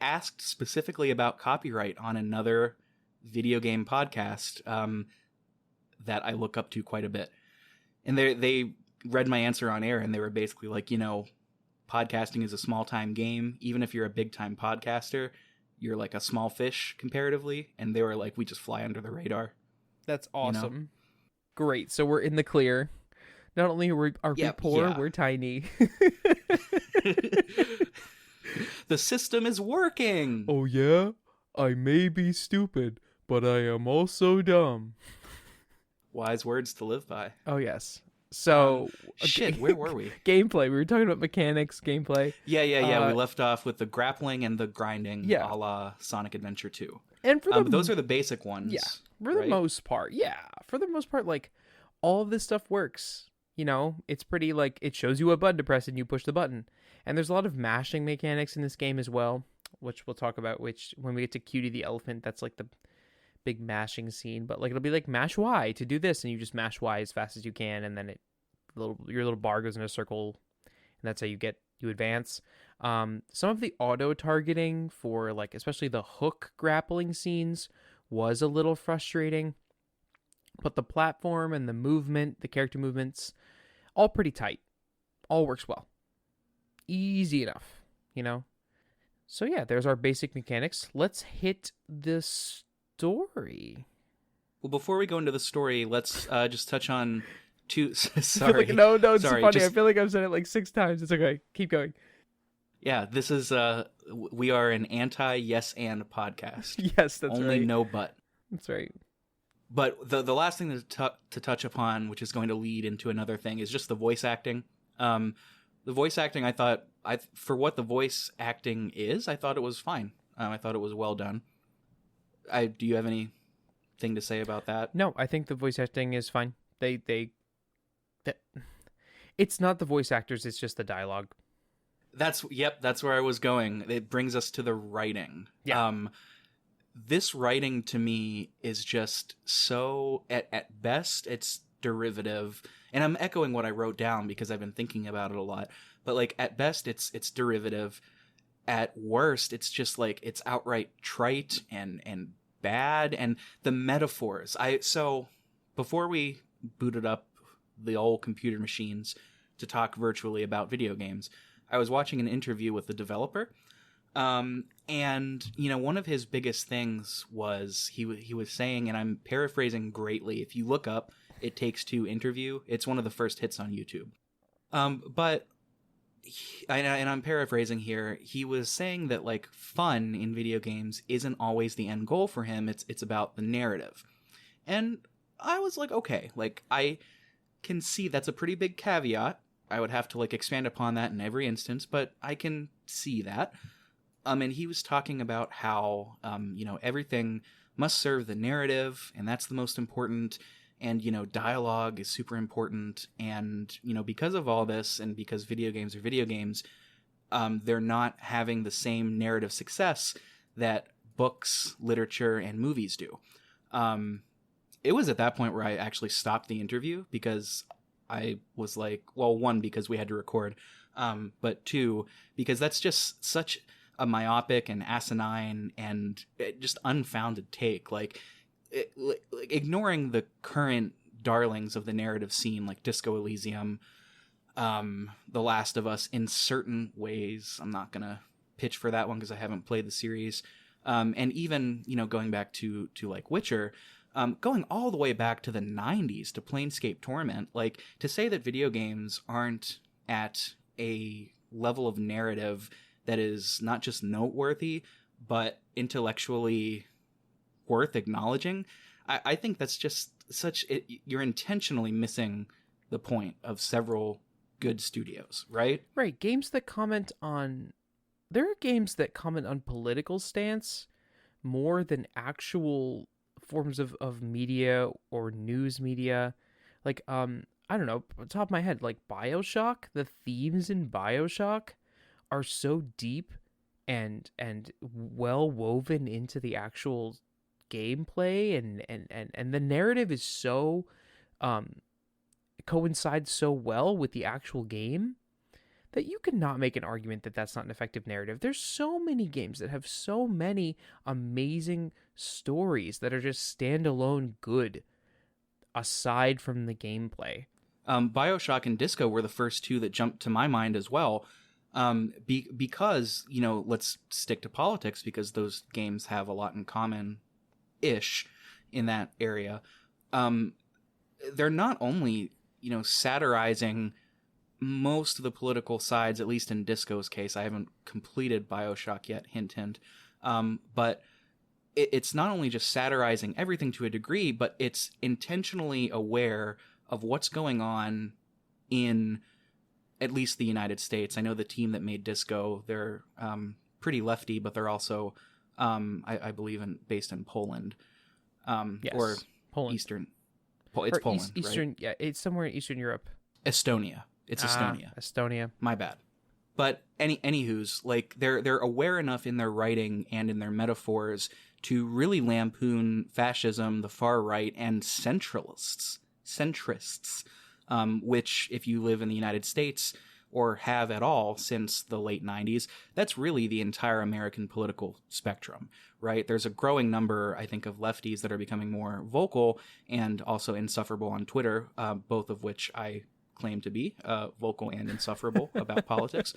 Speaker 1: asked specifically about copyright on another video game podcast that I look up to quite a bit, and they read my answer on air, and they were basically like, podcasting is a small time game. Even if you're a big time podcaster, you're like a small fish comparatively. And they were like, we just fly under the radar.
Speaker 2: That's awesome. Great. So we're in the clear. Not only are we poor, we're tiny.
Speaker 1: The system is working.
Speaker 2: Oh, yeah? I may be stupid, but I am also dumb.
Speaker 1: Wise words to live by.
Speaker 2: Oh, yes. So...
Speaker 1: where were we?
Speaker 2: Gameplay. We were talking about mechanics, gameplay.
Speaker 1: Yeah. We left off with the grappling and the grinding a la Sonic Adventure 2.
Speaker 2: And for
Speaker 1: those are the basic ones.
Speaker 2: Yeah, for the most part. Yeah, for the most part, like, all of this stuff works. It's pretty, like, it shows you a button to press and you push the button. And there's a lot of mashing mechanics in this game as well, which we'll talk about, which when we get to Cutie the Elephant, that's, like, the big mashing scene. But, like, it'll be like, mash Y to do this, and you just mash Y as fast as you can, and then your little bar goes in a circle, and that's how you advance. Some of the auto-targeting for, like, especially the hook grappling scenes was a little frustrating. But the platform and the movement, the character movements, all pretty tight. All works well. Easy enough, So yeah, there's our basic mechanics. Let's hit the story.
Speaker 1: Well, before we go into the story, let's just touch on two... Sorry.
Speaker 2: No, it's funny. I feel like I've said it like 6 times. It's okay. Keep going.
Speaker 1: Yeah, this is... we are an anti-yes and podcast.
Speaker 2: Yes, that's
Speaker 1: Only
Speaker 2: right.
Speaker 1: no but.
Speaker 2: That's right.
Speaker 1: But the last thing to touch upon, which is going to lead into another thing, is just the voice acting. The voice acting, I thought, for what the voice acting is, I thought it was fine. I thought it was well done. Do you have anything to say about that?
Speaker 2: No, I think the voice acting is fine. It's not the voice actors, it's just the dialogue.
Speaker 1: That's where I was going. It brings us to the writing.
Speaker 2: Yeah.
Speaker 1: This writing to me is just so, at best, it's derivative. And I'm echoing what I wrote down because I've been thinking about it a lot. But like at best, it's derivative. At worst, it's just like it's outright trite and bad. And the metaphors. So before we booted up the old computer machines to talk virtually about video games, I was watching an interview with the developer. And one of his biggest things was he was saying, and I'm paraphrasing greatly, if you look up It Takes Two interview, it's one of the first hits on YouTube. But I'm paraphrasing here, he was saying that like fun in video games isn't always the end goal for him. It's about the narrative. And I was like, okay, like I can see that's a pretty big caveat. I would have to like expand upon that in every instance, but I can see that. And he was talking about how, everything must serve the narrative, and that's the most important. And, dialogue is super important. And, because of all this, and because video games are video games, they're not having the same narrative success that books, literature, and movies do. It was at that point where I actually stopped the interview because I was like, well, 1, because we had to record, but 2, because that's just such a myopic and asinine and just unfounded take. Like ignoring the current darlings of the narrative scene, like Disco Elysium, The Last of Us, in certain ways. I'm not gonna pitch for that one because I haven't played the series. And even going back to like Witcher. Going all the way back to the 90s to Planescape Torment, like to say that video games aren't at a level of narrative that is not just noteworthy, but intellectually worth acknowledging. I think that's just you're intentionally missing the point of several good studios, right?
Speaker 2: Right. Games that comment on... There are games that comment on political stance more than actual forms of media or news media. Like, I don't know, on top of my head, like BioShock, the themes in BioShock are so deep and well woven into the actual gameplay, and the narrative is so coincides so well with the actual game that you cannot make an argument that that's not an effective narrative. There's so many games that have so many amazing stories that are just standalone good aside from the gameplay.
Speaker 1: BioShock and Disco were the first two that jumped to my mind as well. Because, let's stick to politics, because those games have a lot in common-ish in that area. They're not only, satirizing most of the political sides, at least in Disco's case. I haven't completed BioShock yet, hint, hint. But it's not only just satirizing everything to a degree, but it's intentionally aware of what's going on in at least the United States. I know the team that made Disco, they're pretty lefty, but they're also, I believe, based in Poland.
Speaker 2: Yes,
Speaker 1: or
Speaker 2: Poland.
Speaker 1: Eastern. It's Poland,
Speaker 2: Eastern,
Speaker 1: right?
Speaker 2: Yeah, it's somewhere in Eastern Europe.
Speaker 1: Estonia. It's Estonia.
Speaker 2: Estonia.
Speaker 1: My bad. But anywho's, like, they're aware enough in their writing and in their metaphors to really lampoon fascism, the far right, and centrists, which, if you live in the United States or have at all since the late 90s, that's really the entire American political spectrum, right? There's a growing number, I think, of lefties that are becoming more vocal and also insufferable on Twitter, both of which I claim to be vocal and insufferable about politics.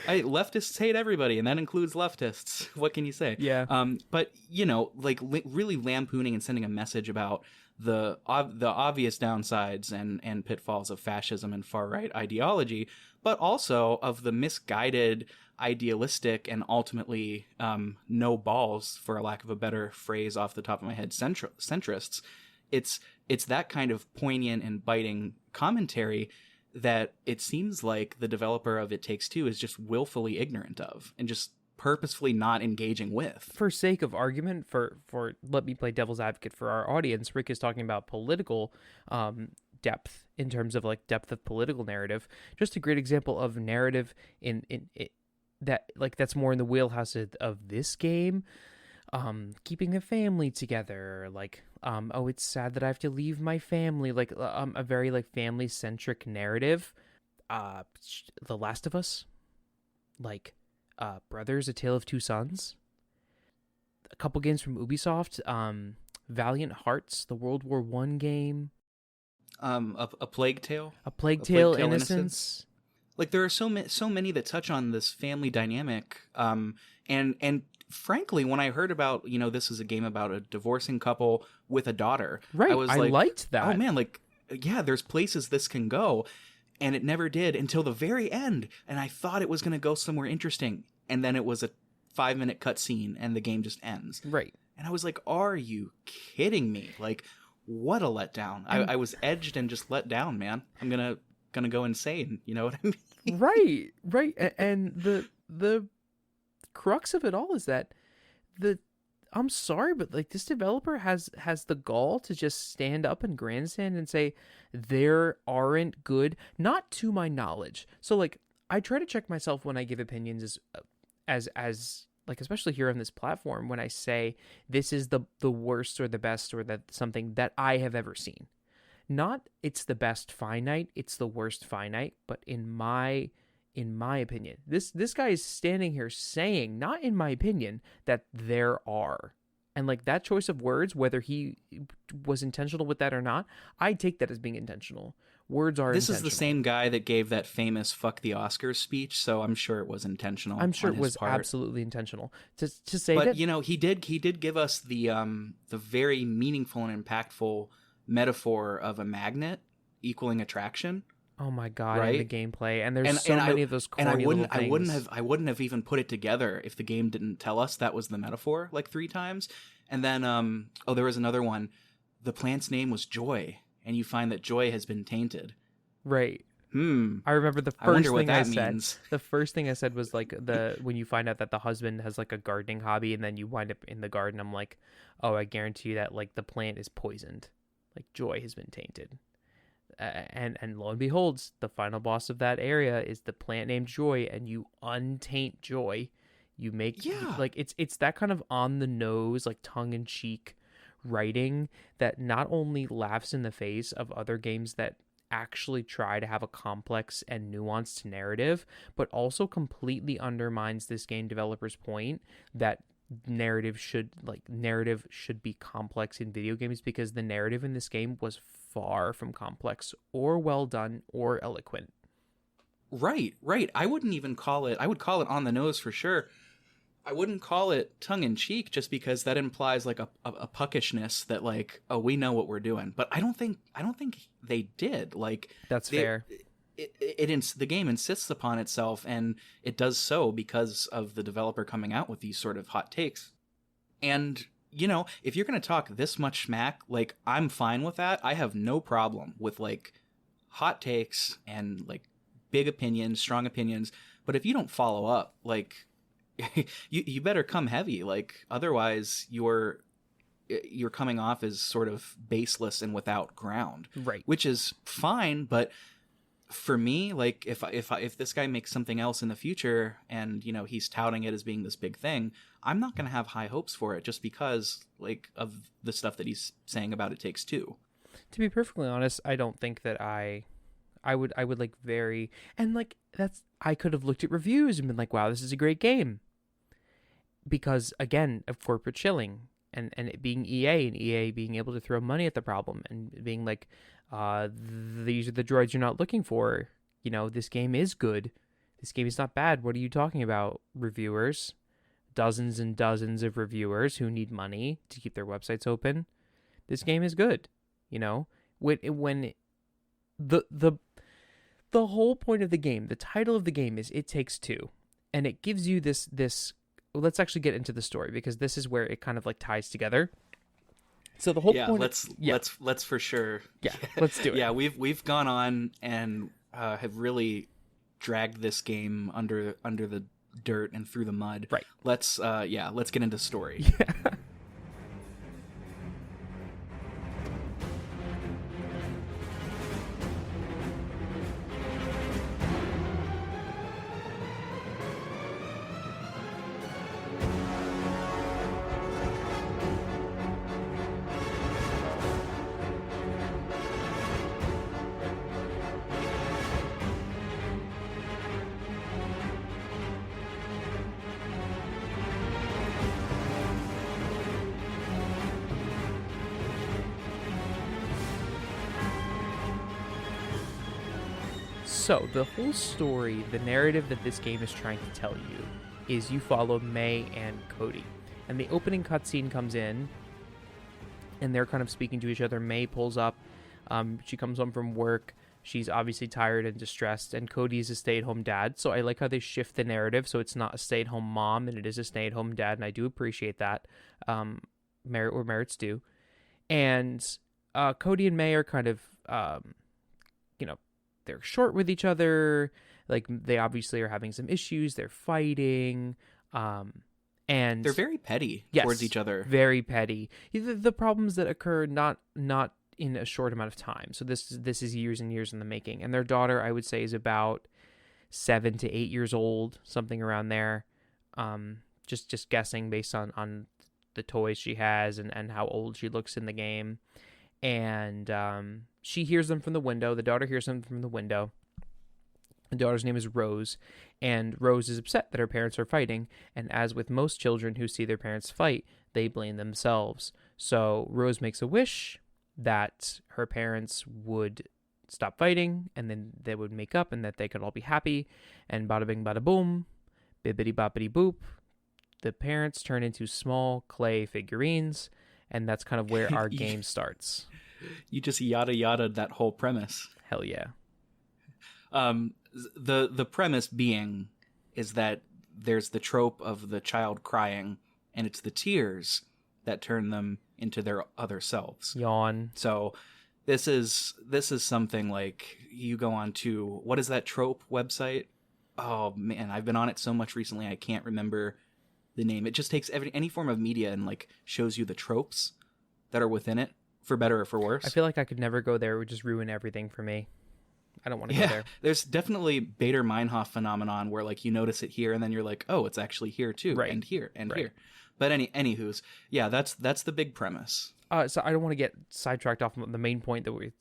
Speaker 1: Leftists hate everybody, and that includes leftists. What can you say?
Speaker 2: Yeah.
Speaker 1: But, really lampooning and sending a message about the obvious downsides and pitfalls of fascism and far-right ideology, but also of the misguided, idealistic, and ultimately no balls, for a lack of a better phrase off the top of my head, centrists. It's that kind of poignant and biting commentary that it seems like the developer of It Takes Two is just willfully ignorant of and just purposefully not engaging with.
Speaker 2: For sake of argument, for let me play devil's advocate for our audience, Rick is talking about political depth in terms of like depth of political narrative. Just a great example of narrative in that, like, that's more in the wheelhouse of this game. Keeping a family together, like, it's sad that I have to leave my family, like, a very, like, family-centric narrative. The Last of Us, like, Brothers, A Tale of Two Sons, a couple games from Ubisoft, Valiant Hearts, the World War I game,
Speaker 1: A Plague Tale,
Speaker 2: Innocence.
Speaker 1: Like, there are so many that touch on this family dynamic, and frankly, when I heard about, this is a game about a divorcing couple with a daughter,
Speaker 2: right?
Speaker 1: I
Speaker 2: liked that.
Speaker 1: Oh man, like, yeah, there's places this can go, and it never did until the very end, and I thought it was going to go somewhere interesting, and then it was a 5-minute cutscene, and the game just ends.
Speaker 2: Right.
Speaker 1: And I was like, are you kidding me? Like, what a letdown. I was edged and just let down, man. I'm gonna go insane. You know what I mean?
Speaker 2: Right. And the crux of it all is that I'm sorry, but like, this developer has the gall to just stand up and grandstand and say there aren't good, not to my knowledge. So like, I try to check myself when I give opinions as like, especially here on this platform, when I say this is the worst or the best or that something that I have ever seen. Not it's the best finite, it's the worst finite, but in my opinion, this guy is standing here saying, not in my opinion, that there are. And like, that choice of words, whether he was intentional with that or not, I take that as being intentional. Words are
Speaker 1: This
Speaker 2: intentional.
Speaker 1: is the same guy that gave that famous "fuck the Oscars" speech, so I'm sure it was intentional.
Speaker 2: I'm sure
Speaker 1: on
Speaker 2: it
Speaker 1: his
Speaker 2: was
Speaker 1: part.
Speaker 2: absolutely intentional to say
Speaker 1: but,
Speaker 2: that.
Speaker 1: He did give us the very meaningful and impactful metaphor of a magnet equaling attraction.
Speaker 2: Oh my god, and the
Speaker 1: right?
Speaker 2: gameplay, and there's so many of those corny little things.
Speaker 1: I wouldn't have even put it together if the game didn't tell us that was the metaphor like 3 times. And then there was another one. The plant's name was Joy, and you find that Joy has been tainted.
Speaker 2: Right. I remember the
Speaker 1: I wonder
Speaker 2: first
Speaker 1: what
Speaker 2: thing I
Speaker 1: that
Speaker 2: said.
Speaker 1: means.
Speaker 2: The first thing I said was like when you find out that the husband has like a gardening hobby, and then you wind up in the garden. I'm like, oh, I guarantee you that like the plant is poisoned, like Joy has been tainted. And lo and behold, the final boss of that area is the plant named Joy, and you untaint Joy. You make like it's that kind of on the nose, like tongue in cheek writing that not only laughs in the face of other games that actually try to have a complex and nuanced narrative, but also completely undermines this game developer's point that narrative should be complex in video games, because the narrative in this game was far from complex or well done or eloquent.
Speaker 1: Right. I wouldn't even call it. I would call it on the nose for sure. I wouldn't call it tongue in cheek, just because that implies like a puckishness that like, oh, we know what we're doing. But I don't think they did. Like,
Speaker 2: that's fair.
Speaker 1: The game insists upon itself, and it does so because of the developer coming out with these sort of hot takes. And if you're going to talk this much smack, like, I'm fine with that. I have no problem with like hot takes and like big opinions, strong opinions. But if you don't follow up, like, you better come heavy. Like, otherwise you're coming off as sort of baseless and without ground.
Speaker 2: Right.
Speaker 1: Which is fine, but for me, like, if this guy makes something else in the future and he's touting it as being this big thing, I'm not going to have high hopes for it just because like of the stuff that he's saying about It Takes Two.
Speaker 2: To be perfectly honest, I don't think that I would like very, and like I could have looked at reviews and been like, wow, this is a great game, because again of corporate shilling and it being EA, and EA being able to throw money at the problem and being like, these are the droids you're not looking for. This game is good. This game is not bad. What are you talking about, reviewers? Dozens and dozens of reviewers who need money to keep their websites open. This game is good. When the whole point of the game, the title of the game is It Takes Two, and it gives you this. Well, let's actually get into the story, because this is where it kind of like ties together. So the whole point.
Speaker 1: Let's for sure.
Speaker 2: Yeah, let's do it.
Speaker 1: Yeah, we've gone on and have really dragged this game under the dirt and through the mud.
Speaker 2: Right.
Speaker 1: Let's get into story.
Speaker 2: Yeah. So, the whole story, the narrative that this game is trying to tell you, is you follow May and Cody. And the opening cutscene comes in, and they're kind of speaking to each other. May pulls up. She comes home from work. She's obviously tired and distressed, and Cody is a stay-at-home dad. So I like how they shift the narrative, so it's not a stay-at-home mom, and it is a stay-at-home dad, and I do appreciate that. Merit where merit's due. And Cody and May are kind of, they're short with each other. Like, they obviously are having some issues. They're fighting. And
Speaker 1: they're very petty towards each other.
Speaker 2: Very petty. The problems that occur not in a short amount of time. So this is years and years in the making. And their daughter, I would say, is about 7 to 8 years old, something around there. Just guessing based on the toys she has and how old she looks in the game. And she hears them from the window. The daughter hears them from the window. The daughter's name is Rose, and Rose is upset that her parents are fighting, and as with most children who see their parents fight, they blame themselves. So Rose makes a wish that her parents would stop fighting, and then they would make up, and that they could all be happy, and bada bing bada boom, bibbidi boppity boop, the parents turn into small clay figurines, and that's kind of where our game starts.
Speaker 1: You just yada yada that whole premise.
Speaker 2: Hell yeah.
Speaker 1: The premise being is that there's the trope of the child crying, and it's the tears that turn them into their other selves.
Speaker 2: Yawn.
Speaker 1: So this is something like you go on to, what is that trope website? Oh man, I've been on it so much recently I can't remember the name. It just takes any form of media and like shows you the tropes that are within it, for better or for worse.
Speaker 2: I feel like I could never go there. It would just ruin everything for me. I don't want to go there.
Speaker 1: There's definitely Bader-Meinhof phenomenon where like you notice it here and then you're like, oh, it's actually here too,
Speaker 2: right.
Speaker 1: and here and
Speaker 2: right.
Speaker 1: here. But anywho's, yeah, that's the big premise.
Speaker 2: So I don't want to get sidetracked off the main point that we're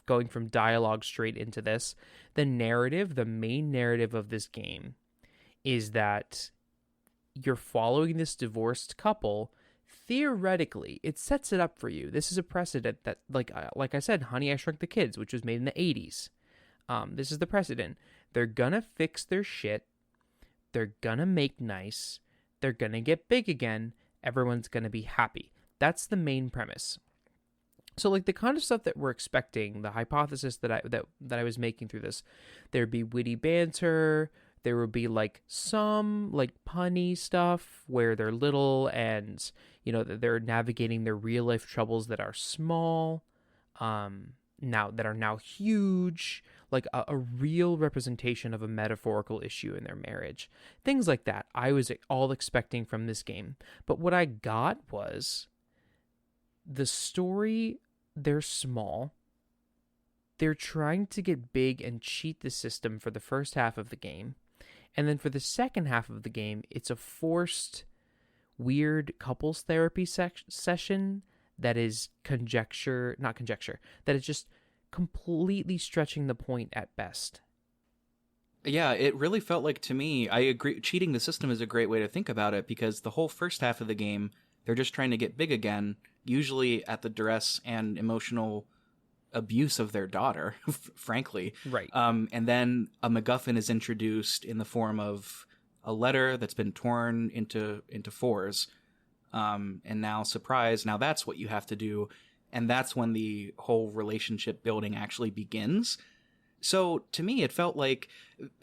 Speaker 2: going from dialogue straight into this. The narrative, the main narrative of this game is that you're following this divorced couple. Theoretically, it sets it up for you. This is a precedent that, like I said, Honey, I Shrunk the Kids, which was made in the 80s. This is the precedent. They're gonna fix their shit. They're gonna make nice. They're gonna get big again. Everyone's gonna be happy. That's the main premise. So, like, the kind of stuff that we're expecting, the hypothesis that I was making through this, there'd be witty banter. There would be like some like punny stuff where they're little and, you know, they're navigating their real life troubles that are small, now huge, like a real representation of a metaphorical issue in their marriage. Things like that I was all expecting from this game. But what I got was the story. They're small. They're trying to get big and cheat the system for the first half of the game. And then for the second half of the game, it's a forced, weird couples therapy session that is that is just completely stretching the point at best.
Speaker 1: Yeah, it really felt like, to me, I agree, cheating the system is a great way to think about it, because the whole first half of the game, they're just trying to get big again, usually at the duress and emotional abuse of their daughter, frankly.
Speaker 2: Right.
Speaker 1: And then a MacGuffin is introduced in the form of a letter that's been torn into fours. And now, surprise, now that's what you have to do. And that's when the whole relationship building actually begins. So to me, it felt like,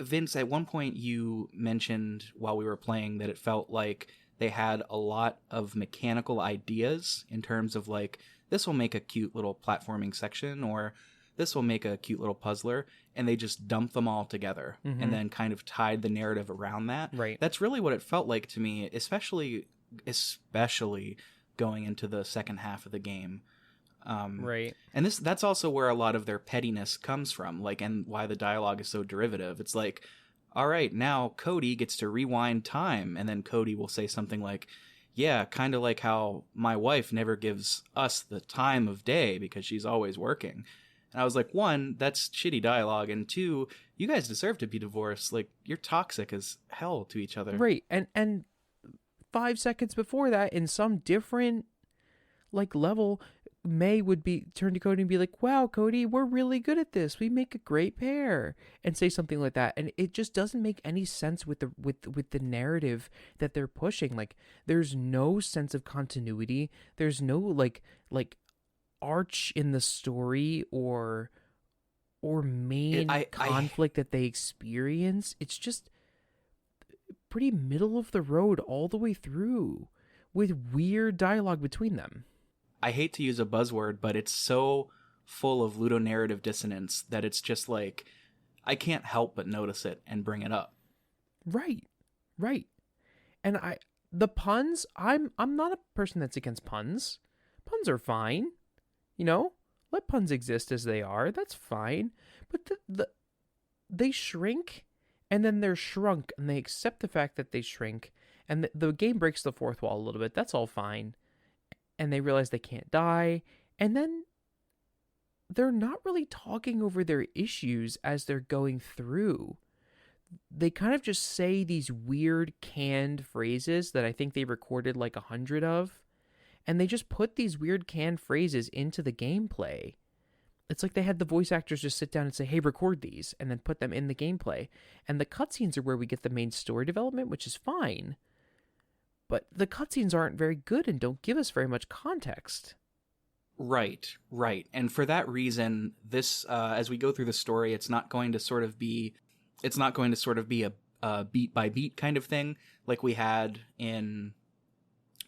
Speaker 1: Vince, at one point you mentioned while we were playing that it felt like they had a lot of mechanical ideas in terms of like, this will make a cute little platforming section, or this will make a cute little puzzler, and they just dumped them all together and then kind of tied the narrative around that.
Speaker 2: Right.
Speaker 1: That's really what it felt like to me, especially going into the second half of the game.
Speaker 2: Right.
Speaker 1: And that's also where a lot of their pettiness comes from, like, and why the dialogue is so derivative. It's like, all right, now Cody gets to rewind time, and then Cody will say something like, yeah, kind of like how my wife never gives us the time of day because she's always working. And I was like, one, that's shitty dialogue, and two, you guys deserve to be divorced. Like, you're toxic as hell to each other.
Speaker 2: Right. And 5 seconds before that, in some different like level, May would be turn to Cody and be like, wow, Cody, we're really good at this. We make a great pair, and say something like that. And it just doesn't make any sense with the narrative that they're pushing. Like, there's no sense of continuity. There's no like arch in the story or main conflict that they experience. It's just pretty middle of the road all the way through, with weird dialogue between them.
Speaker 1: I hate to use a buzzword, but it's so full of ludonarrative dissonance that it's just like, I can't help but notice it and bring it up.
Speaker 2: Right. And the puns, I'm not a person that's against puns. Puns are fine. You know, let puns exist as they are. That's fine. But they shrink, and then they're shrunk, and they accept the fact that they shrink, and the game breaks the fourth wall a little bit. That's all fine. And they realize they can't die, and then they're not really talking over their issues as they're going through. They kind of just say these weird canned phrases that I think they recorded like 100 of, and they just put these weird canned phrases into the gameplay. It's like they had the voice actors just sit down and say, hey, record these, and then put them in the gameplay. And the cutscenes are where we get the main story development, which is fine. But the cutscenes aren't very good and don't give us very much context.
Speaker 1: Right. And for that reason, this as we go through the story, it's not going to sort of be a beat by beat kind of thing like we had in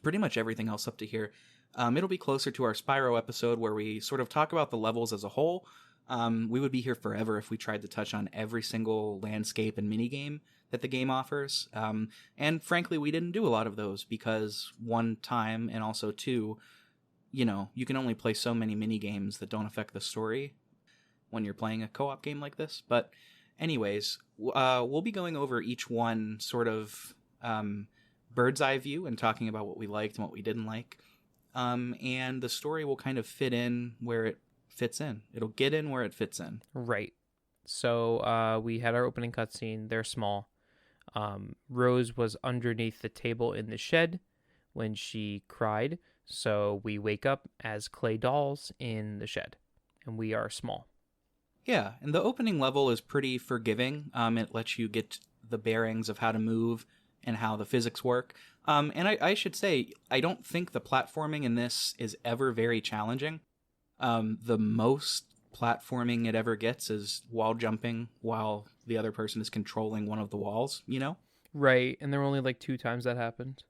Speaker 1: pretty much everything else up to here. It'll be closer to our Spyro episode where we sort of talk about the levels as a whole. We would be here forever if we tried to touch on every single landscape and minigame that the game offers. And frankly, we didn't do a lot of those because, one, time, and also two, you can only play so many minigames that don't affect the story when you're playing a co-op game like this. But anyways, we'll be going over each one sort of bird's eye view and talking about what we liked and what we didn't like. And the story will kind of fit in where it fits in. It'll get in where it fits in.
Speaker 2: Right. So we had our opening cutscene. They're small. Rose was underneath the table in the shed when she cried. So we wake up as clay dolls in the shed. And we are small.
Speaker 1: Yeah, and the opening level is pretty forgiving. It lets you get the bearings of how to move and how the physics work. And I should say, I don't think the platforming in this is ever very challenging. The most platforming it ever gets is wall jumping while the other person is controlling one of the walls,
Speaker 2: Right, and there were only like 2 times that happened.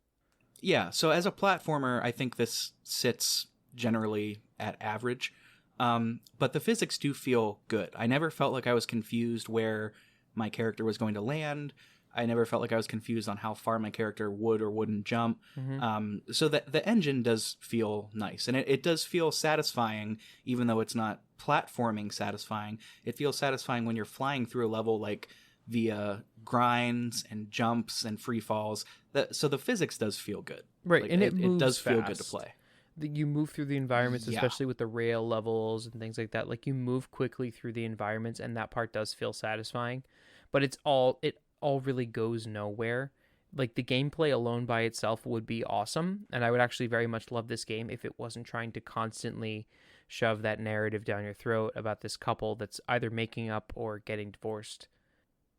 Speaker 1: Yeah, so as a platformer, I think this sits generally at average. But the physics do feel good. I never felt like I was confused where my character was going to land. I never felt like I was confused on how far my character would or wouldn't jump.
Speaker 2: Mm-hmm.
Speaker 1: So the engine does feel nice. And it does feel satisfying, even though it's not platforming satisfying. It feels satisfying when you're flying through a level like via grinds and jumps and free falls. So the physics does feel good.
Speaker 2: Right,
Speaker 1: Like,
Speaker 2: and it moves
Speaker 1: does feel
Speaker 2: fast.
Speaker 1: good to play.
Speaker 2: You move through the environments,
Speaker 1: Yeah.
Speaker 2: especially with the rail levels and things like that. Like, you move quickly through the environments, and that part does feel satisfying. But it all really goes nowhere. Like, the gameplay alone by itself would be awesome, and I would actually very much love this game if it wasn't trying to constantly shove that narrative down your throat about this couple that's either making up or getting divorced.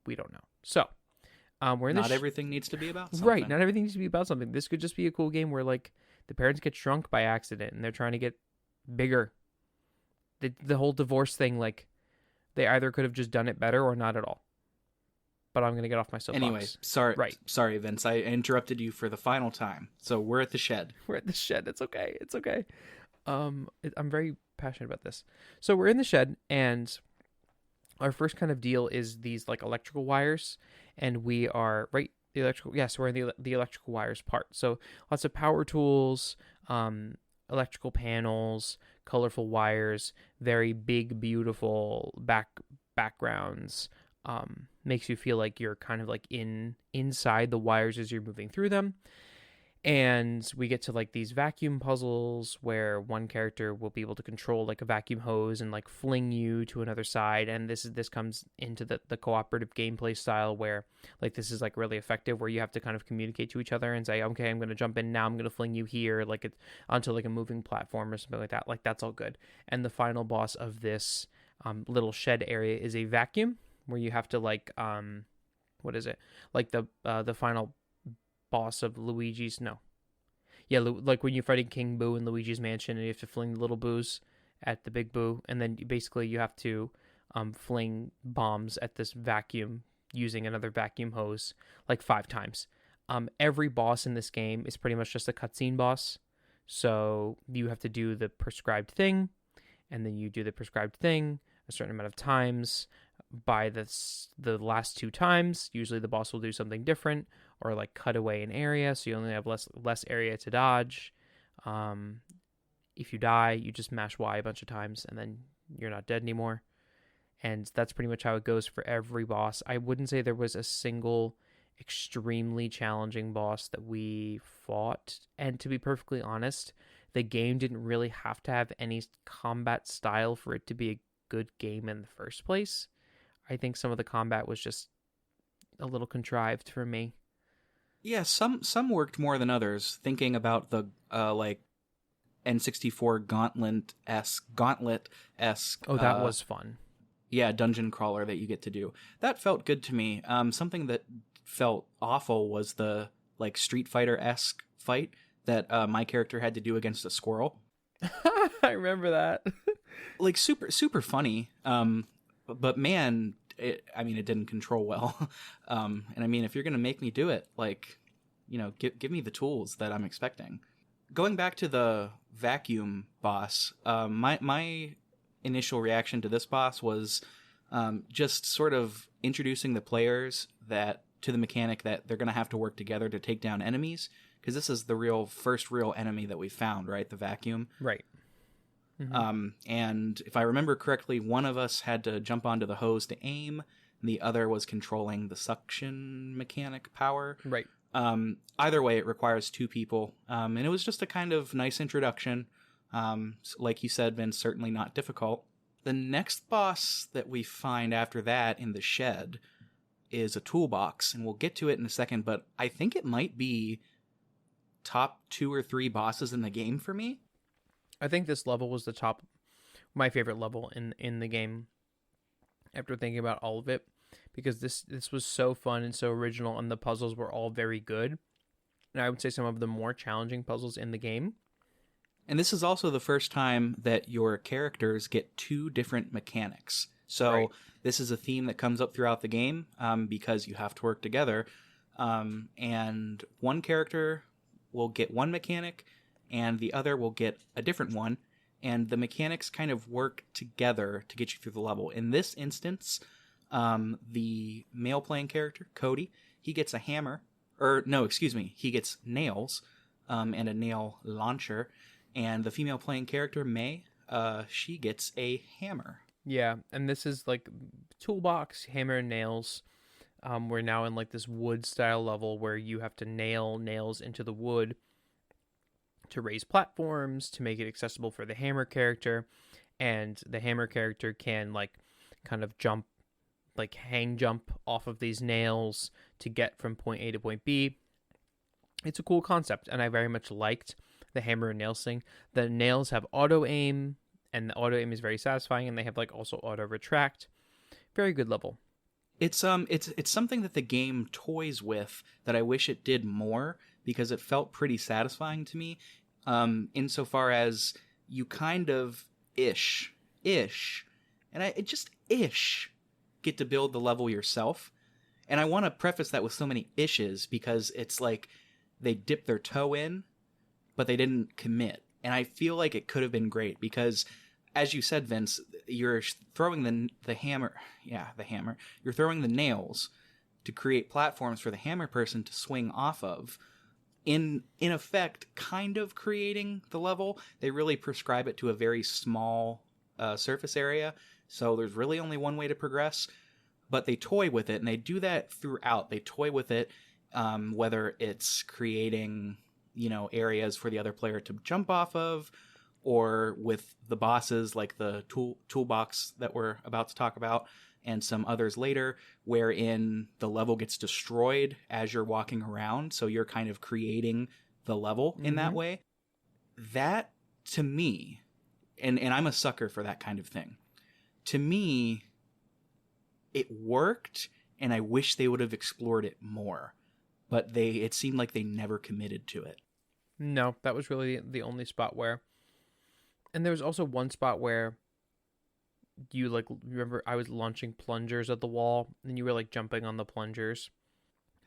Speaker 2: We don't know. So, we're in
Speaker 1: Not everything needs to be about something.
Speaker 2: Right, not everything needs to be about something. This could just be a cool game where, like, the parents get shrunk by accident and they're trying to get bigger. The whole divorce thing, like, they either could have just done it better or not at all. But I'm going to get off my soapbox.
Speaker 1: Anyway, sorry, Vince. I interrupted you for the final time. So we're at the shed.
Speaker 2: We're at the shed. It's okay. I'm very passionate about this. So we're in the shed, and our first kind of deal is these, like, electrical wires, and we are the electrical. Yes, we're in the electrical wires part. So lots of power tools, electrical panels, colorful wires, very big, beautiful backgrounds. Makes you feel like you're kind of like inside the wires as you're moving through them. And we get to, like, these vacuum puzzles where one character will be able to control, like, a vacuum hose and, like, fling you to another side. And this comes into the cooperative gameplay style where, like, this is, like, really effective, where you have to kind of communicate to each other and say, okay, I'm going to jump in now, I'm going to fling you here, like, onto, like, a moving platform or something like that. Like, that's all good. And the final boss of this little shed area is a vacuum where you have to, like, what is it? Like, the final boss of Luigi's, like when you're fighting King Boo in Luigi's Mansion and you have to fling the little boos at the big Boo, and then basically you have to fling bombs at this vacuum using another vacuum hose like 5 times. Every boss in this game is pretty much just a cutscene boss, so you have to do the prescribed thing, and then you do the prescribed thing a certain amount of times. By the last 2 times, usually the boss will do something different, or, like, cut away an area, so you only have less area to dodge. If you die, you just mash Y a bunch of times, and then you're not dead anymore. And that's pretty much how it goes for every boss. I wouldn't say there was a single extremely challenging boss that we fought. And to be perfectly honest, the game didn't really have to have any combat style for it to be a good game in the first place. I think some of the combat was just a little contrived for me.
Speaker 1: Yeah, some worked more than others. Thinking about the like N64 gauntlet-esque.
Speaker 2: Oh, that was fun.
Speaker 1: Yeah, dungeon crawler that you get to do. That felt good to me. Something that felt awful was the, like, Street Fighter-esque fight that my character had to do against a squirrel.
Speaker 2: I remember that.
Speaker 1: Like super funny. But man, it didn't control well. And I mean, if you're gonna make me do it, like, give me the tools that I'm expecting. Going back to the vacuum boss, my initial reaction to this boss was just sort of introducing the players to the mechanic that they're going to have to work together to take down enemies, because this is the first real enemy that we found, right? The vacuum.
Speaker 2: Right. Mm-hmm.
Speaker 1: And if I remember correctly, one of us had to jump onto the hose to aim, and the other was controlling the suction mechanic power.
Speaker 2: Right.
Speaker 1: Either way, it requires two people, and it was just a kind of nice introduction. Like you said, Vince, certainly not difficult. The next boss that we find after that in the shed is a toolbox, and we'll get to it in a second, but I think it might be top 2 or 3 bosses in the game for me.
Speaker 2: I think this level was my favorite level in the game after thinking about all of it, because this was so fun and so original, and the puzzles were all very good. And I would say some of the more challenging puzzles in the game.
Speaker 1: And this is also the first time that your characters get 2 different mechanics. So right. This is a theme that comes up throughout the game, because you have to work together. And one character will get one mechanic, and the other will get a different one. And the mechanics kind of work together to get you through the level. In this instance, the male playing character, Cody, he gets a hammer. He gets nails, and a nail launcher. And the female playing character, May, she gets a hammer.
Speaker 2: Yeah, and this is like toolbox, hammer, and nails. We're now in like this wood style level where you have to nail nails into the wood to raise platforms, to make it accessible for the hammer character. And the hammer character can like kind of jump, like hang jump off of these nails to get from point A to point B. It's a cool concept, and I very much liked the hammer and nails thing. The nails have auto aim, and the auto aim is very satisfying, and they have like also auto retract. Very good level.
Speaker 1: It's something that the game toys with that I wish it did more, because it felt pretty satisfying to me, insofar as you kind of ish, and it just get to build the level yourself. And I want to preface that with so many ishes, because it's like they dip their toe in, but they didn't commit. And I feel like it could have been great, because, as you said, Vince, you're throwing the hammer. Yeah, the hammer. You're throwing the nails to create platforms for the hammer person to swing off of. In effect, kind of creating the level. They really prescribe it to a very small surface area, so there's really only one way to progress. But they toy with it, and they do that throughout. They toy with it, whether it's creating, areas for the other player to jump off of, or with the bosses like the toolbox that we're about to talk about, and some others later, wherein the level gets destroyed as you're walking around, so you're kind of creating the level in that way. That, to me, and I'm a sucker for that kind of thing, to me, it worked, and I wish they would have explored it more. But it seemed like they never committed to it.
Speaker 2: No, that was really the only spot where... And there was also one spot where you, like, remember I was launching plungers at the wall, and you were, like, jumping on the plungers.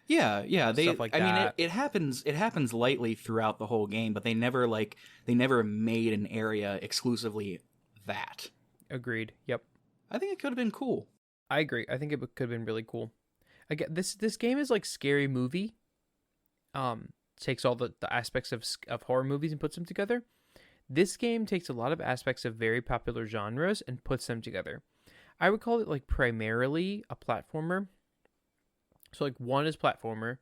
Speaker 1: Yeah.
Speaker 2: Stuff like that.
Speaker 1: It happens lightly throughout the whole game, but they never made an area exclusively that.
Speaker 2: Agreed. Yep.
Speaker 1: I think it could have been cool.
Speaker 2: I agree. I think it could have been really cool. Again, this game is like Scary Movie. Takes all the aspects of horror movies and puts them together. This game takes a lot of aspects of very popular genres and puts them together. I would call it like primarily a platformer. So like 1 is platformer,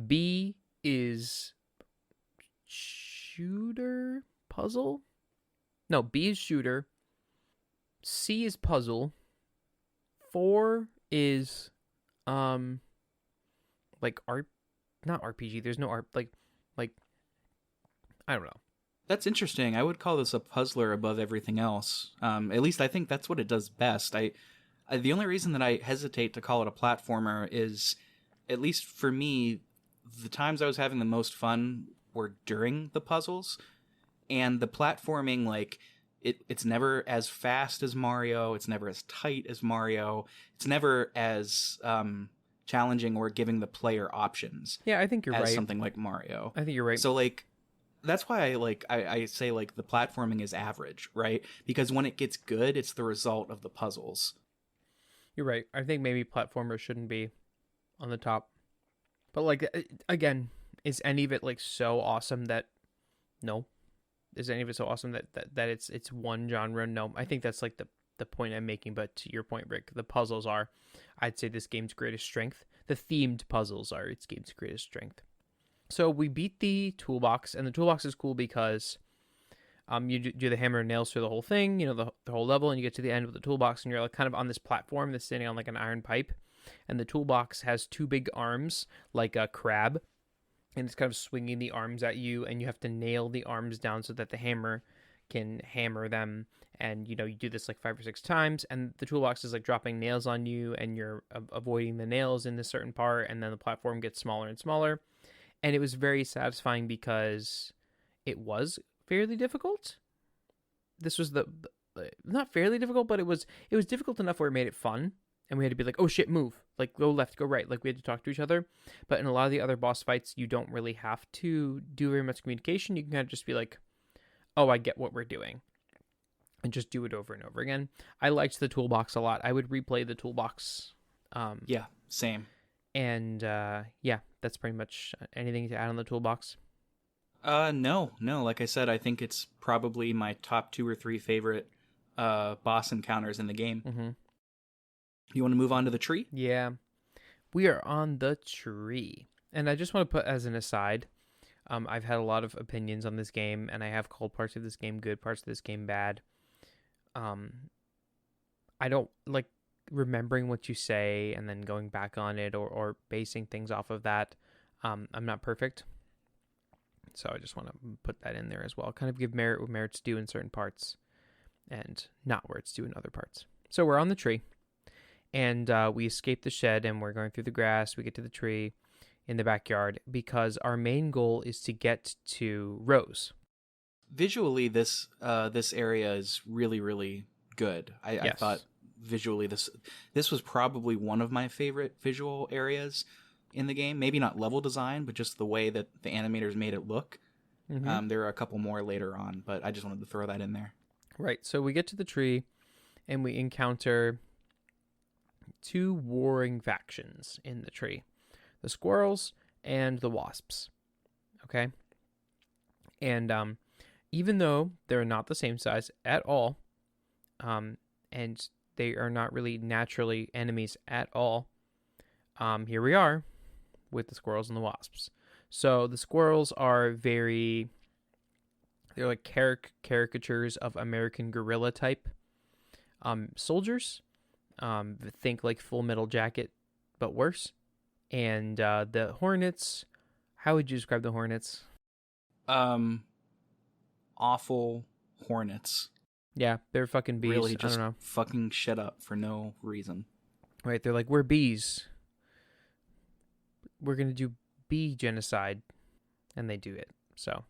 Speaker 2: B is shooter puzzle. No, B is shooter. C is puzzle. 4 is like not RPG. There's no like I don't know.
Speaker 1: That's interesting. I would call this a puzzler above everything else. At least I think that's what it does best. The only reason that I hesitate to call it a platformer is, at least for me, the times I was having the most fun were during the puzzles. And the platforming, like, it's never as fast as Mario. It's never as tight as Mario. It's never as challenging or giving the player options.
Speaker 2: Yeah, I think you're
Speaker 1: as
Speaker 2: right.
Speaker 1: something like Mario.
Speaker 2: I think you're right.
Speaker 1: So, like, that's why I say, like, the platforming is average, right? Because when it gets good, it's the result of the puzzles.
Speaker 2: You're right. I think maybe platformers shouldn't be on the top. But, like, again, is any of it, like, so awesome that... No. Is any of it so awesome that it's one genre? No. I think that's, like, the point I'm making. But to your point, Rick, the puzzles are, I'd say, this game's greatest strength. The themed puzzles are its game's greatest strength. So we beat the toolbox, and the toolbox is cool because you do the hammer and nails through the whole thing, you know, the whole level, and you get to the end with the toolbox, and you're, like, kind of on this platform that's standing on, like, an iron pipe, and the toolbox has two big arms, like a crab, and it's kind of swinging the arms at you, and you have to nail the arms down so that the hammer can hammer them, and, you know, you do this, like, 5 or 6 times, and the toolbox is, like, dropping nails on you, and you're avoiding the nails in this certain part, and then the platform gets smaller and smaller. And it was very satisfying because it was fairly difficult. This was not fairly difficult, but it was difficult enough where it made it fun. And we had to be like, oh shit, move. Like, go left, go right. Like, we had to talk to each other. But in a lot of the other boss fights, you don't really have to do very much communication. You can kind of just be like, oh, I get what we're doing. And just do it over and over again. I liked the toolbox a lot. I would replay the toolbox.
Speaker 1: Yeah, same.
Speaker 2: And yeah, that's pretty much anything to add on the toolbox.
Speaker 1: No. Like I said, I think it's probably my top 2 or 3 favorite boss encounters in the game.
Speaker 2: Mm-hmm.
Speaker 1: You want to move on to the tree?
Speaker 2: Yeah, we are on the tree. And I just want to put as an aside, I've had a lot of opinions on this game, and I have called parts of this game good, parts of this game bad. I don't like remembering what you say and then going back on it or basing things off of that. I'm not perfect. So I just want to put that in there as well. Kind of give merit where merit's due in certain parts and not where it's due in other parts. So we're on the tree, and we escape the shed, and we're going through the grass. We get to the tree in the backyard because our main goal is to get to Rose.
Speaker 1: Visually, this area is really, really good.
Speaker 2: Yes.
Speaker 1: I thought visually this was probably one of my favorite visual areas in the game. Maybe not level design, but just the way that the animators made it look. Mm-hmm. There are a couple more later on, but I just wanted to throw that in there.
Speaker 2: Right. So we get to the tree, and we encounter 2 warring factions in the tree. The squirrels and the wasps. Okay? And even though they're not the same size at all, and they are not really naturally enemies at all, here we are with the squirrels and the wasps. So the squirrels are they're like caricatures of American guerrilla type soldiers. Think like Full Metal Jacket, but worse. And the hornets, how would you describe the hornets?
Speaker 1: Awful hornets.
Speaker 2: Yeah, they're fucking bees.
Speaker 1: Really just
Speaker 2: I don't know.
Speaker 1: Fucking shit up for no reason.
Speaker 2: Right, they're like, we're bees. We're going to do bee genocide. And they do it. So,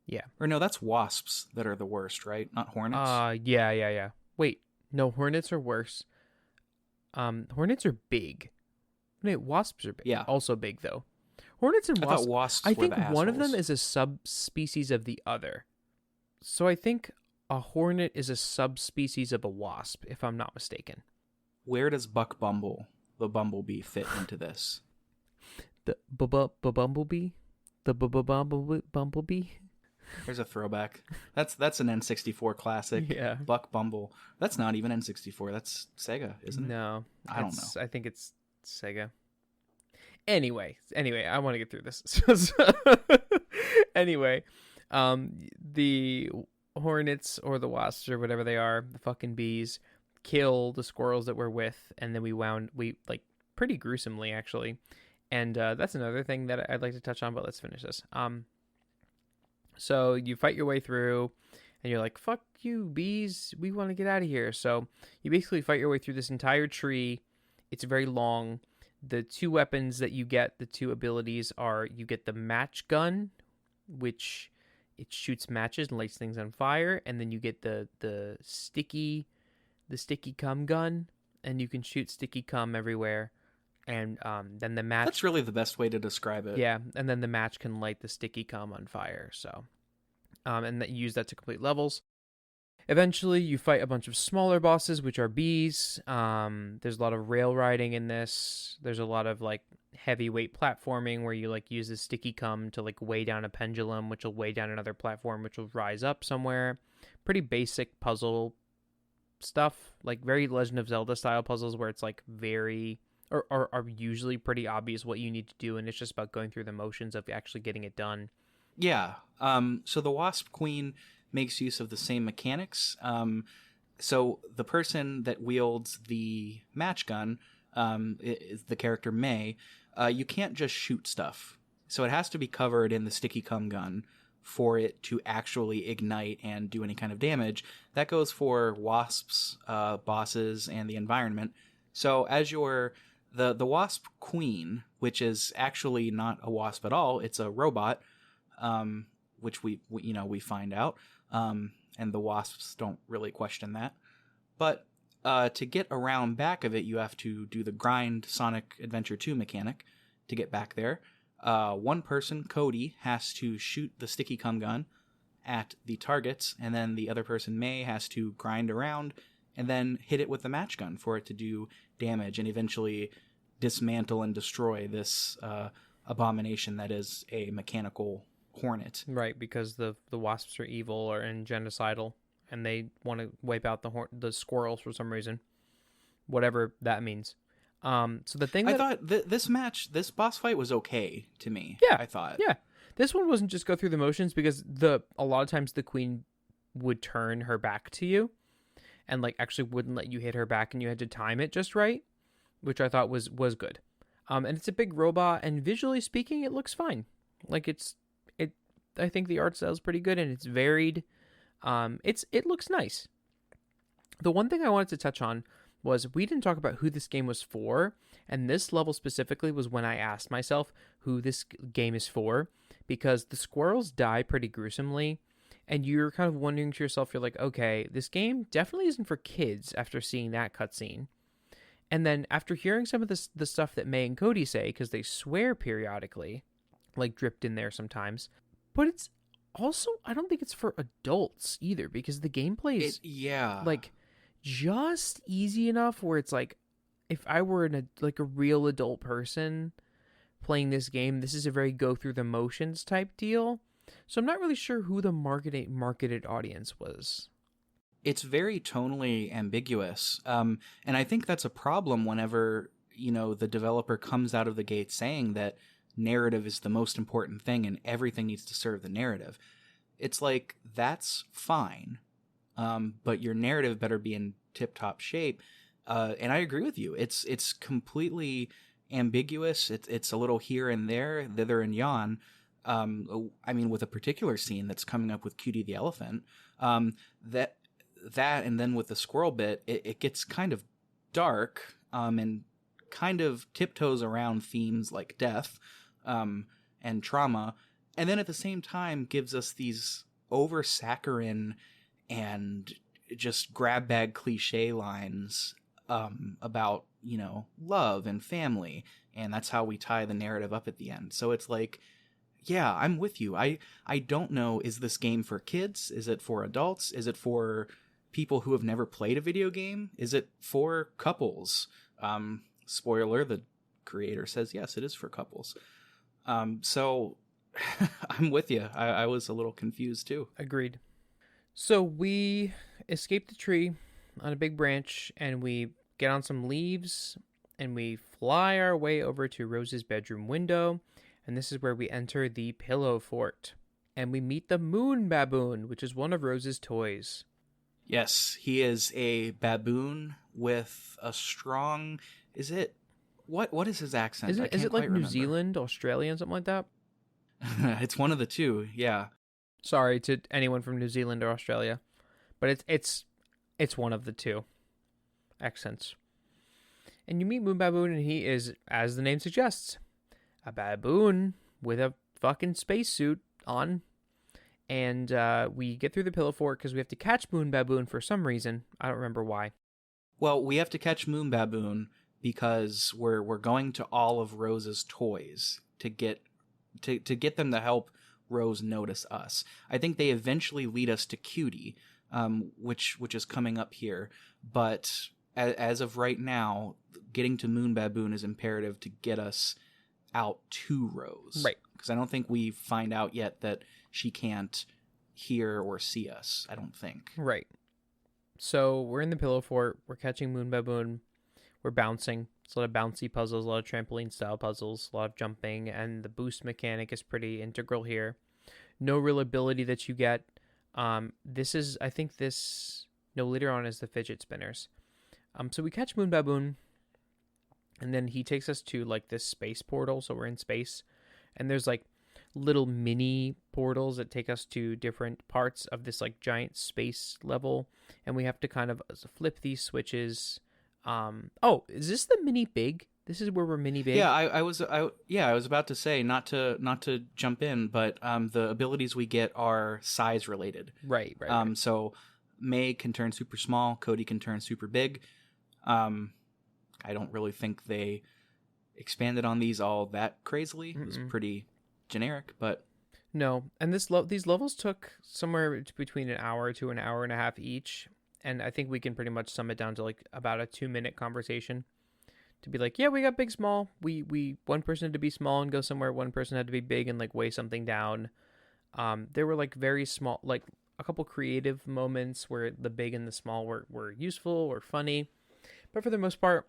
Speaker 2: yeah.
Speaker 1: Or no, that's wasps that are the worst, right? Not hornets?
Speaker 2: Yeah. Wait, no, hornets are worse. Hornets are big. Wait, wasps are big.
Speaker 1: Yeah.
Speaker 2: Also big, though. Hornets and wasps.
Speaker 1: I thought wasps
Speaker 2: I
Speaker 1: were
Speaker 2: think
Speaker 1: the
Speaker 2: one of them
Speaker 1: assholes.
Speaker 2: is a subspecies of the other. So I think a hornet is a subspecies of a wasp, if I'm not mistaken.
Speaker 1: Where does Buck Bumble, the bumblebee, fit into this?
Speaker 2: The bumblebee? The bumblebee?
Speaker 1: There's a throwback. That's an N64 classic.
Speaker 2: Yeah.
Speaker 1: Buck Bumble. That's not even N64. That's Sega, isn't it?
Speaker 2: No.
Speaker 1: I don't know.
Speaker 2: I think it's Sega. Anyway, I want to get through this. Anyway, the hornets or the wasps or whatever they are, the fucking bees, kill the squirrels that we're with, and then we like pretty gruesomely actually. And that's another thing that I'd like to touch on, but let's finish this. So you fight your way through, and you're like, fuck you, bees, we want to get out of here. So you basically fight your way through this entire tree. It's very long. The 2 weapons that you get, the 2 abilities are, you get the match gun, which it shoots matches and lights things on fire, and then you get the sticky cum gun, and you can shoot sticky cum everywhere, and then the match.
Speaker 1: That's really the best way to describe it.
Speaker 2: Yeah, and then the match can light the sticky cum on fire. So, and that you use that to complete levels. Eventually, you fight a bunch of smaller bosses, which are bees. There's a lot of rail riding in this. There's a lot of like heavyweight platforming where you like use the sticky cum to like weigh down a pendulum, which will weigh down another platform, which will rise up somewhere. Pretty basic puzzle stuff, like very Legend of Zelda style puzzles where it's like very or are usually pretty obvious what you need to do, and it's just about going through the motions of actually getting it done.
Speaker 1: Yeah. So the Wasp Queen makes use of the same mechanics. So the person that wields the match gun is the character May. You can't just shoot stuff. So it has to be covered in the sticky cum gun for it to actually ignite and do any kind of damage. That goes for wasps, bosses, and the environment. So as you're the Wasp Queen, which is actually not a wasp at all, it's a robot, which we find out. And the wasps don't really question that. But to get around back of it, you have to do the grind Sonic Adventure 2 mechanic to get back there. One person, Cody, has to shoot the sticky cum gun at the targets, and then the other person, May, has to grind around and then hit it with the match gun for it to do damage and eventually dismantle and destroy this abomination that is a mechanical hornet.
Speaker 2: Right, because the wasps are evil and genocidal, and they want to wipe out the squirrels for some reason, whatever that means. So the thing
Speaker 1: I thought this boss fight was okay to me.
Speaker 2: Yeah,
Speaker 1: I thought.
Speaker 2: Yeah, this one wasn't just go through the motions, because a lot of times the queen would turn her back to you, and like actually wouldn't let you hit her back, and you had to time it just right, which I thought was good. And it's a big robot, and visually speaking, it looks fine. Like I think the art style is pretty good, and it's varied. It looks nice. The one thing I wanted to touch on was we didn't talk about who this game was for, and this level specifically was when I asked myself who this game is for, because the squirrels die pretty gruesomely, and you're kind of wondering to yourself, you're like, okay, this game definitely isn't for kids after seeing that cutscene. And then after hearing some of the stuff that May and Cody say, because they swear periodically, like dripped in there sometimes, but it's also, I don't think it's for adults either, because the gameplay is like just easy enough where it's like, if I were a real adult person playing this game, this is a very go through the motions type deal. So I'm not really sure who the marketed audience was.
Speaker 1: It's very tonally ambiguous. And I think that's a problem whenever, the developer comes out of the gate saying that narrative is the most important thing and everything needs to serve the narrative. It's like, that's fine. But your narrative better be in tip-top shape. And I agree with you. It's completely ambiguous. It's a little here and there, thither and yon. With a particular scene that's coming up with Cutie the elephant, that and then with the squirrel bit, it gets kind of dark, and kind of tiptoes around themes like death, and trauma, and then at the same time gives us these over saccharine and just grab bag cliche lines about love and family, and that's how we tie the narrative up at the end. So it's like, yeah, I'm with you. I don't know, is this game for kids? Is it for adults? Is it for people who have never played a video game? Is it for couples? Spoiler, the creator says yes, it is for couples. So I'm with you. I was a little confused too.
Speaker 2: Agreed. So we escape the tree on a big branch, and we get on some leaves, and we fly our way over to Rose's bedroom window, and this is where we enter the Pillow Fort. And we meet the Moon Baboon, which is one of Rose's toys.
Speaker 1: Yes, he is a baboon with a strong... Is it... What is his accent?
Speaker 2: Is it like New Zealand, Australian, something like that?
Speaker 1: It's one of the two, yeah.
Speaker 2: Sorry to anyone from New Zealand or Australia, but it's one of the two accents. And you meet Moon Baboon, and he is, as the name suggests, a baboon with a fucking spacesuit on. And we get through the pillow fort because we have to catch Moon Baboon for some reason. I don't remember why.
Speaker 1: Well, we have to catch Moon Baboon because we're going to all of Rose's toys to get them to help Rose notice us. I think they eventually lead us to Cutie, which is coming up here. But as of right now, getting to Moon Baboon is imperative to get us out to Rose.
Speaker 2: Right.
Speaker 1: Because I don't think we find out yet that she can't hear or see us, I don't think.
Speaker 2: Right. So we're in the pillow fort. We're catching Moon Baboon. We're bouncing. It's a lot of bouncy puzzles, a lot of trampoline-style puzzles, a lot of jumping, and the boost mechanic is pretty integral here. No real ability that you get. Later on is the fidget spinners. So we catch Moon Baboon, and then he takes us to, like, this space portal, so we're in space, and there's, like, little mini portals that take us to different parts of this, like, giant space level, and we have to kind of flip these switches. Is this the mini big? This is where we're mini big.
Speaker 1: Yeah, I was about to say not to jump in, but the abilities we get are size related.
Speaker 2: Right.
Speaker 1: So May can turn super small, Cody can turn super big. I don't really think they expanded on these all that crazily. It was pretty generic, but
Speaker 2: no. And these levels took somewhere between an hour to an hour and a half each. And I think we can pretty much sum it down to, like, about a 2-minute conversation to be like, yeah, we got big, small. We one person had to be small and go somewhere. One person had to be big and, like, weigh something down. There were, like, very small, like, a couple creative moments where the big and the small were useful or funny. But for the most part,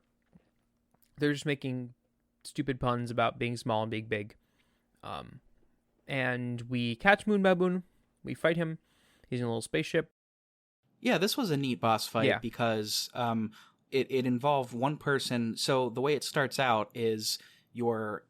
Speaker 2: they're just making stupid puns about being small and being big. And we catch Moon Baboon. We fight him. He's in a little spaceship.
Speaker 1: Yeah, this was a neat boss fight because it involved one person. So the way it starts out is you're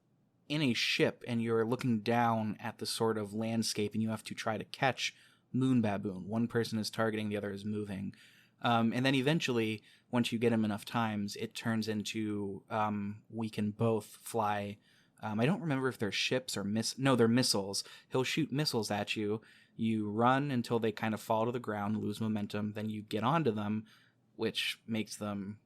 Speaker 1: in a ship and you're looking down at the sort of landscape and you have to try to catch Moon Baboon. One person is targeting, the other is moving. And then eventually, once you get him enough times, it turns into we can both fly. I don't remember if they're ships or they're missiles. He'll shoot missiles at you. You run until they kind of fall to the ground, lose momentum. Then you get onto them, which makes them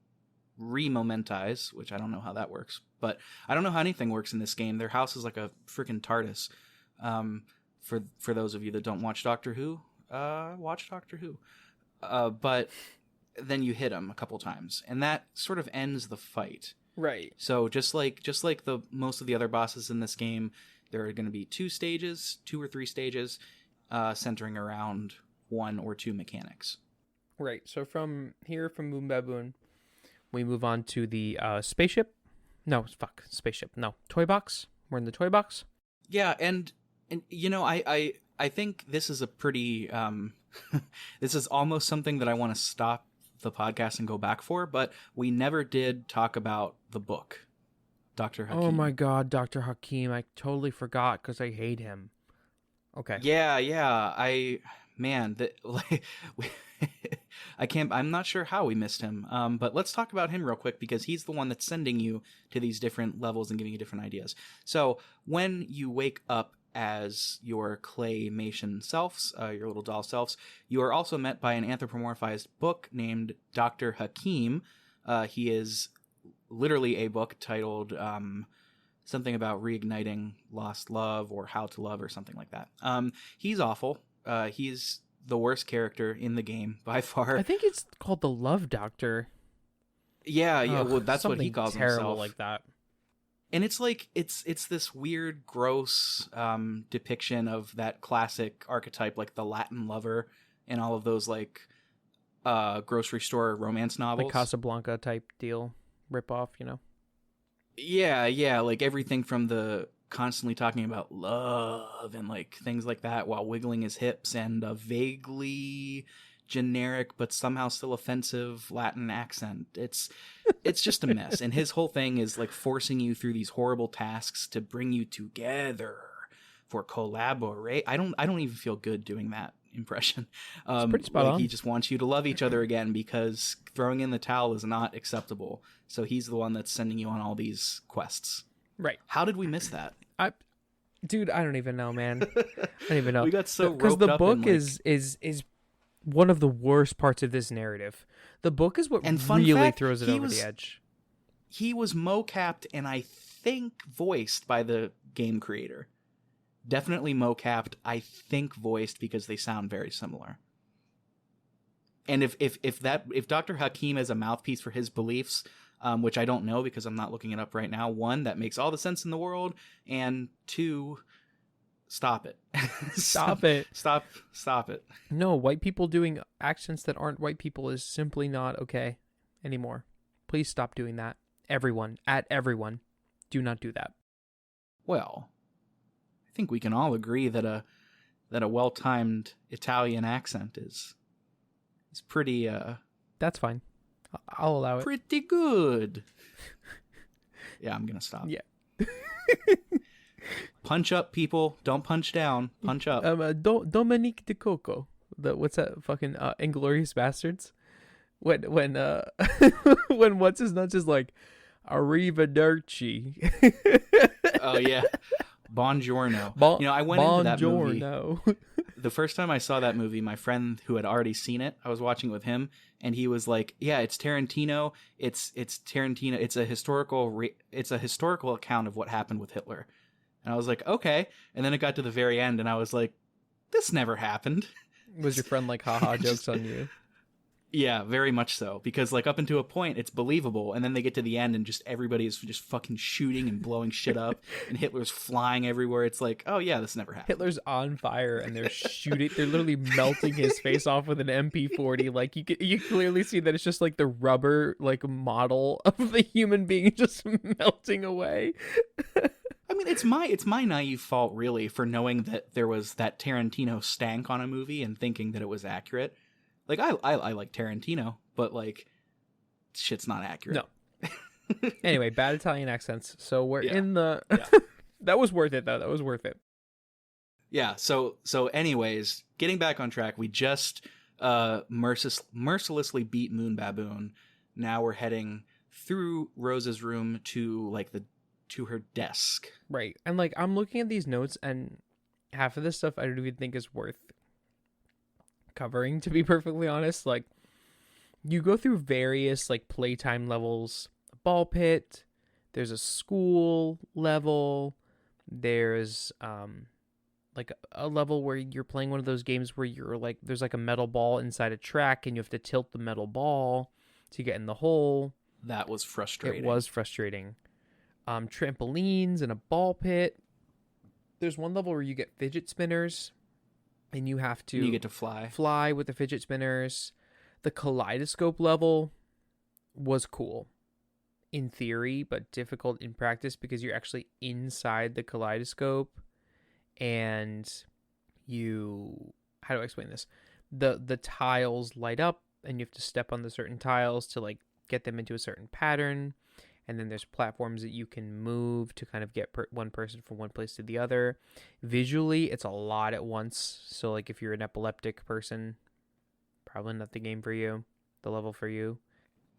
Speaker 1: re-momentize, which I don't know how that works. But I don't know how anything works in this game. Their house is like a freaking TARDIS. For those of you that don't watch Doctor Who, watch Doctor Who. But then you hit them a couple times, and that sort of ends the fight.
Speaker 2: Right.
Speaker 1: So just like the most of the other bosses in this game, there are going to be 2 or 3 stages, centering around 1 or 2 mechanics.
Speaker 2: Right. So from Moon Baboon, we move on to the spaceship. No, spaceship. No, toy box. We're in the toy box.
Speaker 1: Yeah, and you know, I think this is a pretty this is almost something that I want to stop the podcast and go back for, but we never did talk about the book, Dr. Hakim.
Speaker 2: Oh my God, Dr. Hakim! I totally forgot because I hate him. Okay.
Speaker 1: Yeah. I'm not sure how we missed him. But let's talk about him real quick because he's the one that's sending you to these different levels and giving you different ideas. So when you wake up as your claymation selves, your little doll selves, you are also met by an anthropomorphized book named Dr. Hakim. He is literally a book titled something about reigniting lost love or how to love or something like that. He's awful. He's the worst character in the game by far.
Speaker 2: I think it's called the Love Doctor.
Speaker 1: Yeah. Well, that's what he calls
Speaker 2: terrible
Speaker 1: himself.
Speaker 2: Like that.
Speaker 1: And it's like it's this weird, gross depiction of that classic archetype, like the Latin lover, and all of those like grocery store romance novels,
Speaker 2: like Casablanca type deal, ripoff, you know.
Speaker 1: Yeah, like everything from the constantly talking about love and like things like that while wiggling his hips and a vaguely generic but somehow still offensive Latin accent. It's just a mess. And his whole thing is like forcing you through these horrible tasks to bring you together for collaborate. I don't even feel good doing that impression.
Speaker 2: It's pretty spot on.
Speaker 1: He just wants you to love each other again because throwing in the towel is not acceptable. So he's the one that's sending you on all these quests.
Speaker 2: Right.
Speaker 1: How did we miss that?
Speaker 2: Dude, I don't even know, man. I don't even know.
Speaker 1: We got so
Speaker 2: Because
Speaker 1: roped
Speaker 2: the
Speaker 1: up
Speaker 2: book
Speaker 1: in, like,
Speaker 2: is one of the worst parts of this narrative. The book is what
Speaker 1: and fun
Speaker 2: really
Speaker 1: fact,
Speaker 2: throws it over the edge.
Speaker 1: He was mocapped and I think voiced by the game creator. Definitely mocapped, I think voiced, because they sound very similar. And if Dr. Hakim is a mouthpiece for his beliefs, which I don't know because I'm not looking it up right now, one, that makes all the sense in the world, and two, stop it.
Speaker 2: Stop it.
Speaker 1: Stop it.
Speaker 2: No, white people doing accents that aren't white people is simply not okay anymore. Please stop doing that. Everyone, do not do that.
Speaker 1: Well, I think we can all agree that a well-timed Italian accent is pretty
Speaker 2: That's fine. I'll allow it.
Speaker 1: Pretty good. Yeah, I'm gonna stop.
Speaker 2: Yeah.
Speaker 1: Punch up, people. Don't punch down. Punch up.
Speaker 2: Dominique de Coco. What's that fucking Inglorious Basterds? When when what's his nuts is like, arrivederci.
Speaker 1: Oh yeah. Buongiorno. I went into that movie. The first time I saw that movie, my friend who had already seen it, I was watching it with him, and he was like, "Yeah, it's Tarantino. It's Tarantino. It's a historical account of what happened with Hitler." And I was like, "Okay." And then it got to the very end, and I was like, "This never happened."
Speaker 2: Was your friend like, haha, jokes on you?
Speaker 1: Yeah, very much so. Because like up until a point, it's believable, and then they get to the end, and just everybody is just fucking shooting and blowing shit up, and Hitler's flying everywhere. It's like, oh yeah, this never happened.
Speaker 2: Hitler's on fire, and they're shooting. They're literally melting his face off with an MP40. Like you clearly see that it's just like the rubber like model of the human being just melting away.
Speaker 1: I mean, it's my naive fault really for knowing that there was that Tarantino stank on a movie and thinking that it was accurate. Like, I like Tarantino, but, like, shit's not accurate.
Speaker 2: No. Anyway, bad Italian accents. So we're in the...
Speaker 1: Yeah.
Speaker 2: That was worth it, though. That was worth it.
Speaker 1: Yeah, so anyways, getting back on track, we just mercilessly beat Moon Baboon. Now we're heading through Rose's room to, like, to her desk.
Speaker 2: Right. And, like, I'm looking at these notes, and half of this stuff I don't even think is worth covering, to be perfectly honest. Like, you go through various like playtime levels, a ball pit, there's a school level, there's like a level where you're playing one of those games where you're like, there's like a metal ball inside a track and you have to tilt the metal ball to get in the hole.
Speaker 1: That was frustrating.
Speaker 2: It was frustrating. Trampolines and a ball pit. There's one level where you get fidget spinners and you have to...
Speaker 1: You get to fly.
Speaker 2: Fly with the fidget spinners. The kaleidoscope level was cool in theory, but difficult in practice because you're actually inside the kaleidoscope and you... How do I explain this? The tiles light up and you have to step on the certain tiles to like get them into a certain pattern. And then there's platforms that you can move to kind of get one person from one place to the other. Visually, it's a lot at once. So, like, if you're an epileptic person, probably not the game for you, the level for you.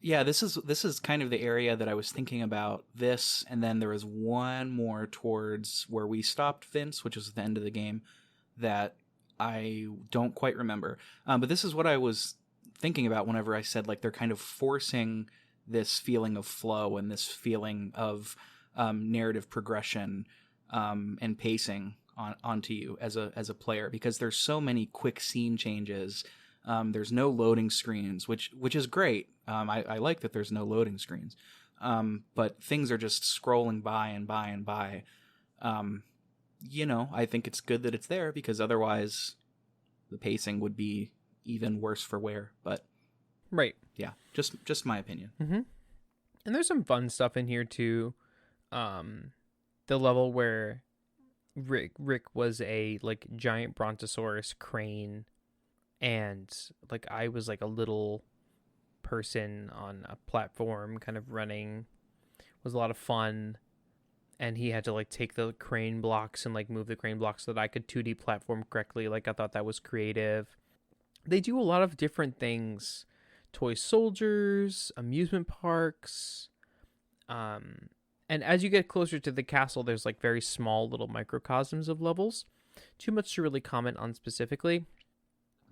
Speaker 1: Yeah, this is kind of the area that I was thinking about this. And then there was one more towards where we stopped Vince, which was at the end of the game, that I don't quite remember. But this is what I was thinking about whenever I said, like, they're kind of forcing this feeling of flow and this feeling of narrative progression and pacing onto you as a player, because there's so many quick scene changes. There's no loading screens, which is great. I like that there's no loading screens, but things are just scrolling by and by and by. I think it's good that it's there because otherwise the pacing would be even worse for wear. But
Speaker 2: right.
Speaker 1: Yeah, just my opinion.
Speaker 2: Mm-hmm. And there's some fun stuff in here too. The level where Rick was a like giant brontosaurus crane, and like I was like a little person on a platform, kind of running. Was a lot of fun, and he had to like take the crane blocks and like move the crane blocks so that I could 2D platform correctly. Like I thought that was creative. They do a lot of different things. Toy soldiers, amusement parks, And as you get closer to the castle, there's like very small little microcosms of levels. Too much to really comment on specifically.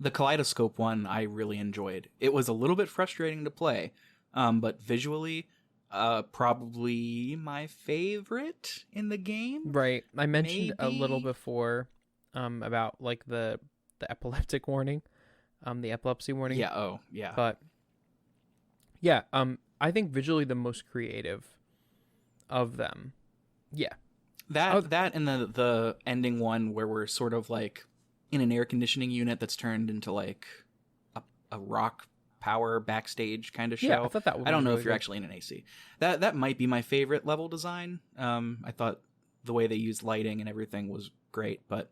Speaker 1: The kaleidoscope one I really enjoyed. It was a little bit frustrating to play, but visually, probably my favorite in the game.
Speaker 2: Right. I mentioned a little
Speaker 1: Maybe?
Speaker 2: before about like the epileptic warning, the epilepsy warning.
Speaker 1: Yeah, oh, yeah.
Speaker 2: But yeah, I think visually the most creative of them. Yeah.
Speaker 1: That and the ending one where we're sort of like in an air conditioning unit that's turned into like a rock power backstage kind of show.
Speaker 2: Yeah, I thought that one
Speaker 1: I don't
Speaker 2: was
Speaker 1: know
Speaker 2: really
Speaker 1: if you're
Speaker 2: good.
Speaker 1: actually in an AC. That might be my favorite level design. I thought the way they used lighting and everything was great, but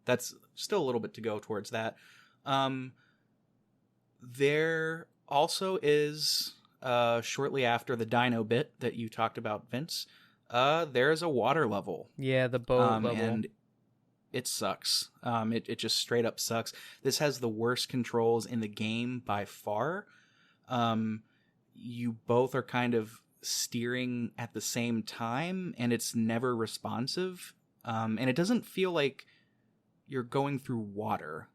Speaker 1: that's still a little bit to go towards that. There also is shortly after the dino bit that you talked about, Vince, there's a water level.
Speaker 2: Yeah, the boat level.
Speaker 1: And it sucks. It just straight up sucks. This has the worst controls in the game by far. You both are kind of steering at the same time, and it's never responsive. And it doesn't feel like you're going through water.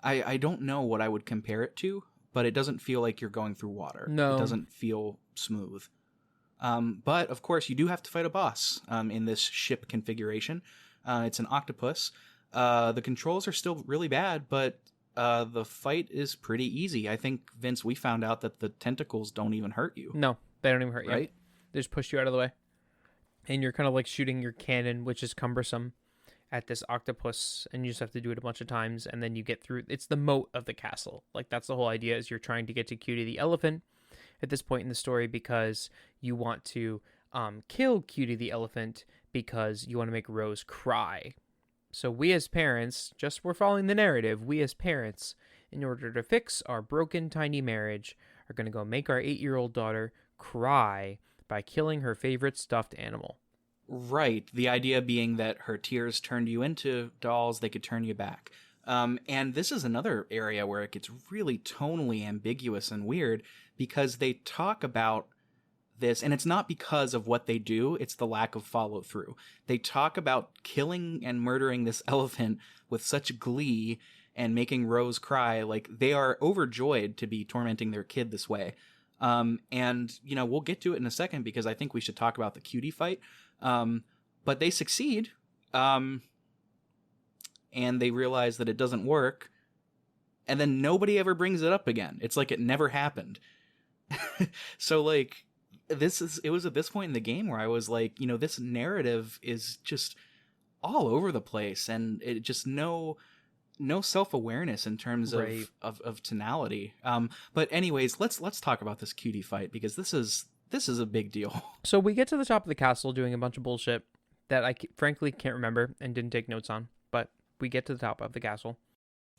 Speaker 1: I don't know what I would compare it to, but it doesn't feel like you're going through water.
Speaker 2: No.
Speaker 1: It doesn't feel smooth. But, of course, you do have to fight a boss in this ship configuration. It's an octopus. The controls are still really bad, but the fight is pretty easy. I think, Vince, we found out that the tentacles don't even hurt you.
Speaker 2: No, they don't even hurt you.
Speaker 1: Right?
Speaker 2: They just push you out of the way. And you're kind of like shooting your cannon, which is cumbersome, at this octopus, and you just have to do it a bunch of times, and then you get through. It's the moat of the castle. Like, that's the whole idea, is you're trying to get to Cutie the elephant at this point in the story because you want to kill Cutie the elephant because you want to make Rose cry. So we as parents, we're following the narrative, we as parents, in order to fix our broken tiny marriage, are going to go make our 8-year-old daughter cry by killing her favorite stuffed animal.
Speaker 1: Right. The idea being that her tears turned you into dolls, they could turn you back. And this is another area where it gets really tonally ambiguous and weird because they talk about this, and it's not because of what they do, it's the lack of follow through. They talk about killing and murdering this elephant with such glee and making Rose cry, like they are overjoyed to be tormenting their kid this way. And, you know, we'll get to it in a second because I think we should talk about the Cutie fight. But they succeed, and they realize that it doesn't work, and then nobody ever brings it up again. It's like it never happened. So, like, it was at this point in the game where I was like, you know, this narrative is just all over the place, and it just no self-awareness in terms
Speaker 2: Right.
Speaker 1: of tonality. But anyways, let's talk about this Cutie fight because this is a big deal.
Speaker 2: So we get to the top of the castle doing a bunch of bullshit that I frankly can't remember and didn't take notes on, but we get to the top of the castle.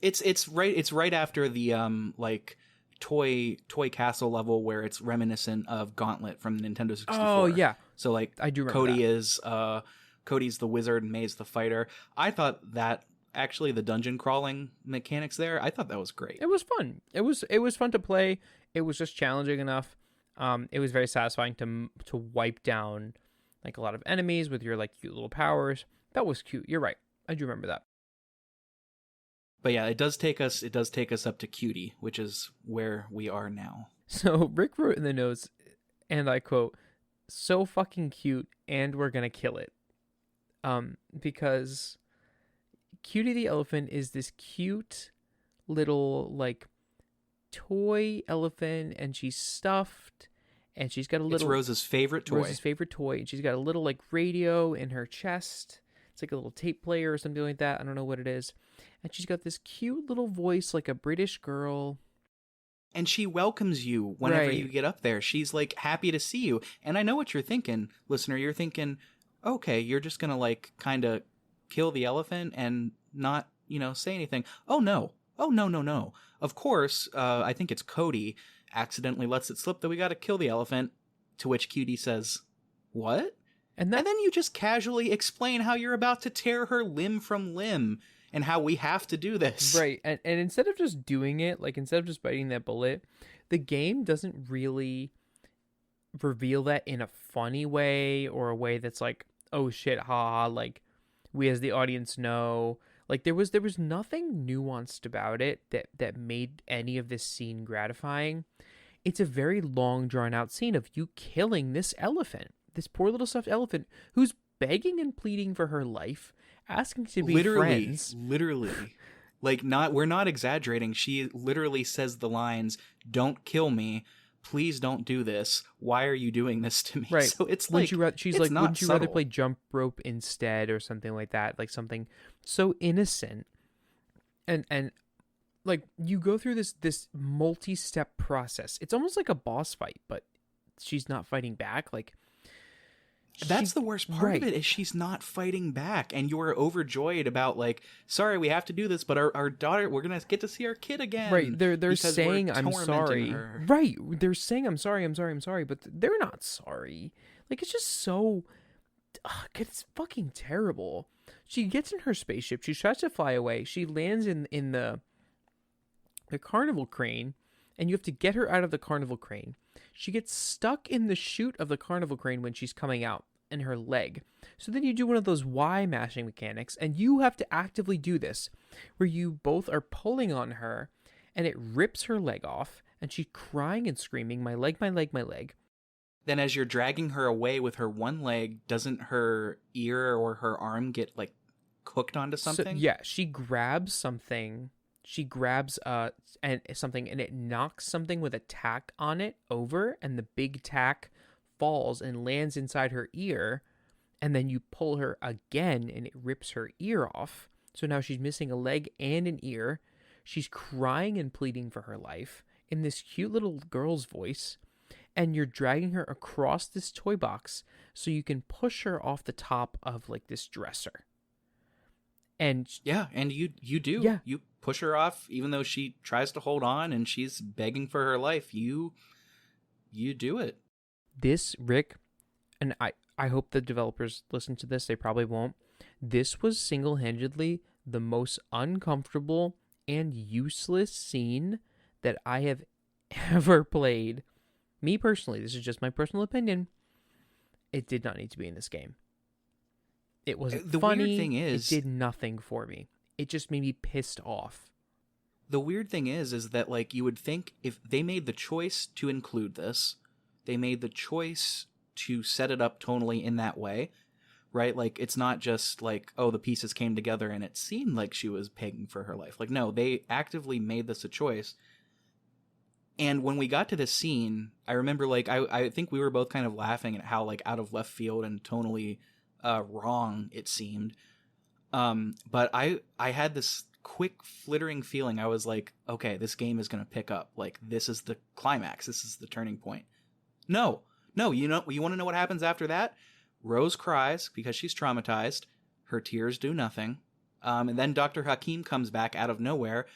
Speaker 1: It's right after the like toy castle level where it's reminiscent of Gauntlet from Nintendo 64.
Speaker 2: Oh, yeah.
Speaker 1: So like
Speaker 2: I do remember
Speaker 1: Cody
Speaker 2: that.
Speaker 1: Cody's the wizard and May's the fighter. I thought that actually the dungeon crawling mechanics there, I thought that was great.
Speaker 2: It was fun. It was fun to play. It was just challenging enough. It was very satisfying to wipe down like a lot of enemies with your like cute little powers. That was cute. You're right. I do remember that.
Speaker 1: But yeah, it does take us up to Cutie, which is where we are now.
Speaker 2: So Rick wrote in the notes, and I quote, "So fucking cute, and we're gonna kill it." Because Cutie the elephant is this cute little like toy elephant, and she's stuffed, and she's got a little.
Speaker 1: It's Rose's favorite toy.
Speaker 2: Rose's favorite toy, and she's got a little like radio in her chest. It's like a little tape player or something like that. I don't know what it is. And she's got this cute little voice like a British girl.
Speaker 1: And she welcomes you whenever
Speaker 2: Right.
Speaker 1: you get up there. She's like happy to see you. And I know what you're thinking, listener. You're thinking, okay, you're just going to like kind of kill the elephant and not, you know, say anything. Oh, no. Oh, no, no, no. Of course, I think it's Cody accidentally lets it slip that we got to kill the elephant, to which Cutie says, what?
Speaker 2: And
Speaker 1: And then you just casually explain how you're about to tear her limb from limb and how we have to do this.
Speaker 2: right. And instead of just doing it, like instead of just biting that bullet, the game doesn't really reveal that in a funny way or a way that's like, oh shit, haha, like we as the audience know. Like there was nothing nuanced about it that made any of this scene gratifying. It's a very long, drawn out scene of you killing this elephant, this poor little stuffed elephant who's begging and pleading for her life, asking to be friends.
Speaker 1: Literally. Like, we're not exaggerating. She literally says the lines, "Don't kill me. Please don't do this. Why are you doing this to me?"
Speaker 2: Right.
Speaker 1: So it's
Speaker 2: wouldn't
Speaker 1: like,
Speaker 2: she's
Speaker 1: it's
Speaker 2: like,
Speaker 1: not
Speaker 2: wouldn't you rather
Speaker 1: subtle.
Speaker 2: play jump rope instead or something like that? Like something so innocent. And like you go through this multi-step process. It's almost like a boss fight, but she's not fighting back. Like
Speaker 1: That's the worst part of it, is she's not fighting back, and you're overjoyed about, like, sorry, we have to do this, but our daughter, we're gonna get to see our kid again.
Speaker 2: Right, they're
Speaker 1: because
Speaker 2: saying
Speaker 1: we're
Speaker 2: I'm sorry.
Speaker 1: her.
Speaker 2: Right, they're saying I'm sorry, but they're not sorry. Like it's just so, it's fucking terrible. She gets in her spaceship. She tries to fly away. She lands in the carnival crane, and you have to get her out of the carnival crane. She gets stuck in the chute of the carnival crane when she's coming out in her leg. So then you do one of those Y mashing mechanics, and you have to actively do this, where you both are pulling on her, and it rips her leg off, and she's crying and screaming, "My leg, my leg, my leg."
Speaker 1: Then as you're dragging her away with her one leg, doesn't her ear or her arm get, like, hooked onto something?
Speaker 2: So, yeah, she grabs something. She grabs something, and it knocks something with a tack on it over, and the big tack falls and lands inside her ear, and then you pull her again, and it rips her ear off. So now she's missing a leg and an ear. She's crying and pleading for her life in this cute little girl's voice, and you're dragging her across this toy box so you can push her off the top of, like, this dresser. And
Speaker 1: yeah, and you do.
Speaker 2: Yeah.
Speaker 1: You push her off, even though she tries to hold on and she's begging for her life. You do it.
Speaker 2: This, Rick, and I hope the developers listen to this. They probably won't. This was single-handedly the most uncomfortable and useless scene that I have ever played. Me personally, this is just my personal opinion. It did not need to be in this game. It wasn't funny.
Speaker 1: Weird thing is,
Speaker 2: it did nothing for me. It just made me pissed off.
Speaker 1: The weird thing is that, like, you would think if they made the choice to include this, they made the choice to set it up tonally in that way, right? Like, it's not just like, oh, the pieces came together and it seemed like she was begging for her life. Like, no, they actively made this a choice. And when we got to this scene, I remember, like, I think we were both kind of laughing at how, like, out of left field and tonally wrong it seemed. But I had this quick flittering feeling. I was like, okay, this game is going to pick up. Like, this is the climax. This is the turning point. No, you want to know what happens after that? Rose cries because she's traumatized. Her tears do nothing. And then Dr. Hakim comes back out of nowhere,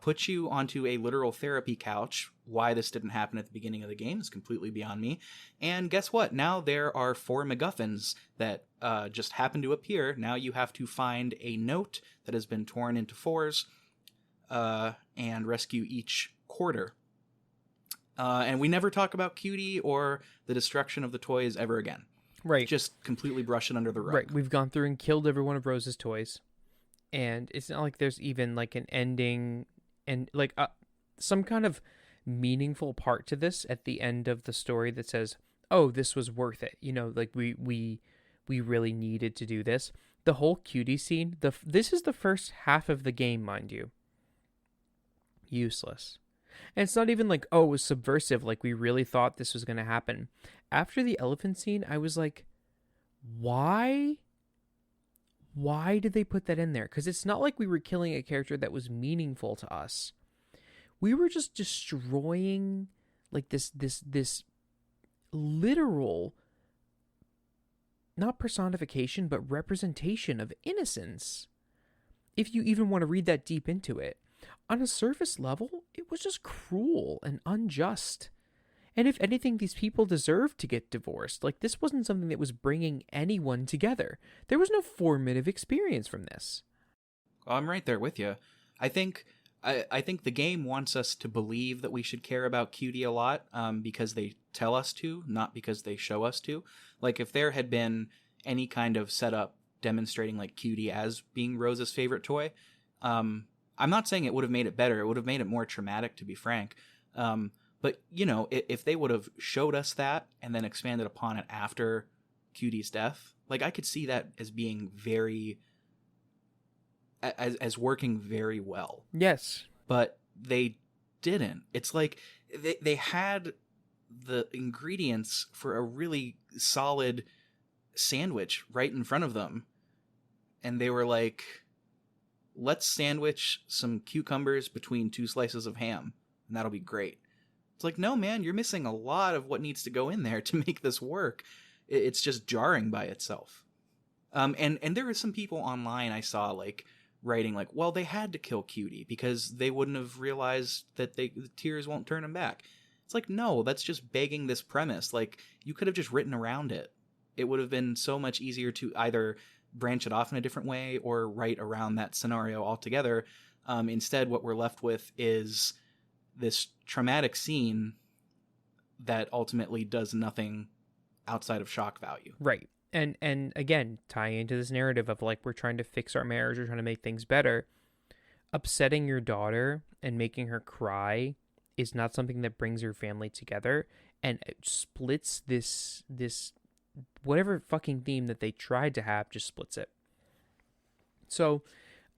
Speaker 1: puts you onto a literal therapy couch. Why this didn't happen at the beginning of the game is completely beyond me. And guess what? Now there are 4 MacGuffins that just happen to appear. Now you have to find a note that has been torn into 4s and rescue each quarter. And we never talk about Cutie or the destruction of the toys ever again.
Speaker 2: Right.
Speaker 1: Just completely brush it under the rug.
Speaker 2: Right. We've gone through and killed every one of Rose's toys. And it's not like there's even, like, an ending and, like, some kind of meaningful part to this at the end of the story that says, oh, this was worth it. You know, like, we really needed to do this. The whole Cutie scene, this is the first half of the game, mind you. Useless. And it's not even like, oh, it was subversive, like we really thought this was going to happen. After the elephant scene, I was like, why? Why did they put that in there? Because it's not like we were killing a character that was meaningful to us. We were just destroying, like, this literal, not personification, but representation of innocence. If you even want to read that deep into it. On a surface level, it was just cruel and unjust. And if anything, these people deserved to get divorced. Like, this wasn't something that was bringing anyone together. There was no formative experience from this.
Speaker 1: I'm right there with you. I think I think the game wants us to believe that we should care about Cutie a lot, because they tell us to, not because they show us to. Like, if there had been any kind of setup demonstrating like Cutie as being Rose's favorite toy, I'm not saying it would have made it better. It would have made it more traumatic, to be frank. But, you know, if they would have showed us that and then expanded upon it after Cutie's death, like, I could see that as being very... as working very well.
Speaker 2: Yes.
Speaker 1: But they didn't. It's like they had the ingredients for a really solid sandwich right in front of them. And they were like, let's sandwich some cucumbers between 2 slices of ham, and that'll be great. It's like, no, man, you're missing a lot of what needs to go in there to make this work. It's just jarring by itself. And there were some people online I saw, like, writing like, well, they had to kill Cutie because they wouldn't have realized that the tears won't turn him back. It's like, no, that's just begging this premise. Like, you could have just written around it. It would have been so much easier to either branch it off in a different way or write around that scenario altogether. Instead, what we're left with is this traumatic scene that ultimately does nothing outside of shock value.
Speaker 2: Right. And again, tying into this narrative of like, we're trying to fix our marriage, we're trying to make things better. Upsetting your daughter and making her cry is not something that brings your family together, and it splits this whatever fucking theme that they tried to have, just splits it. So,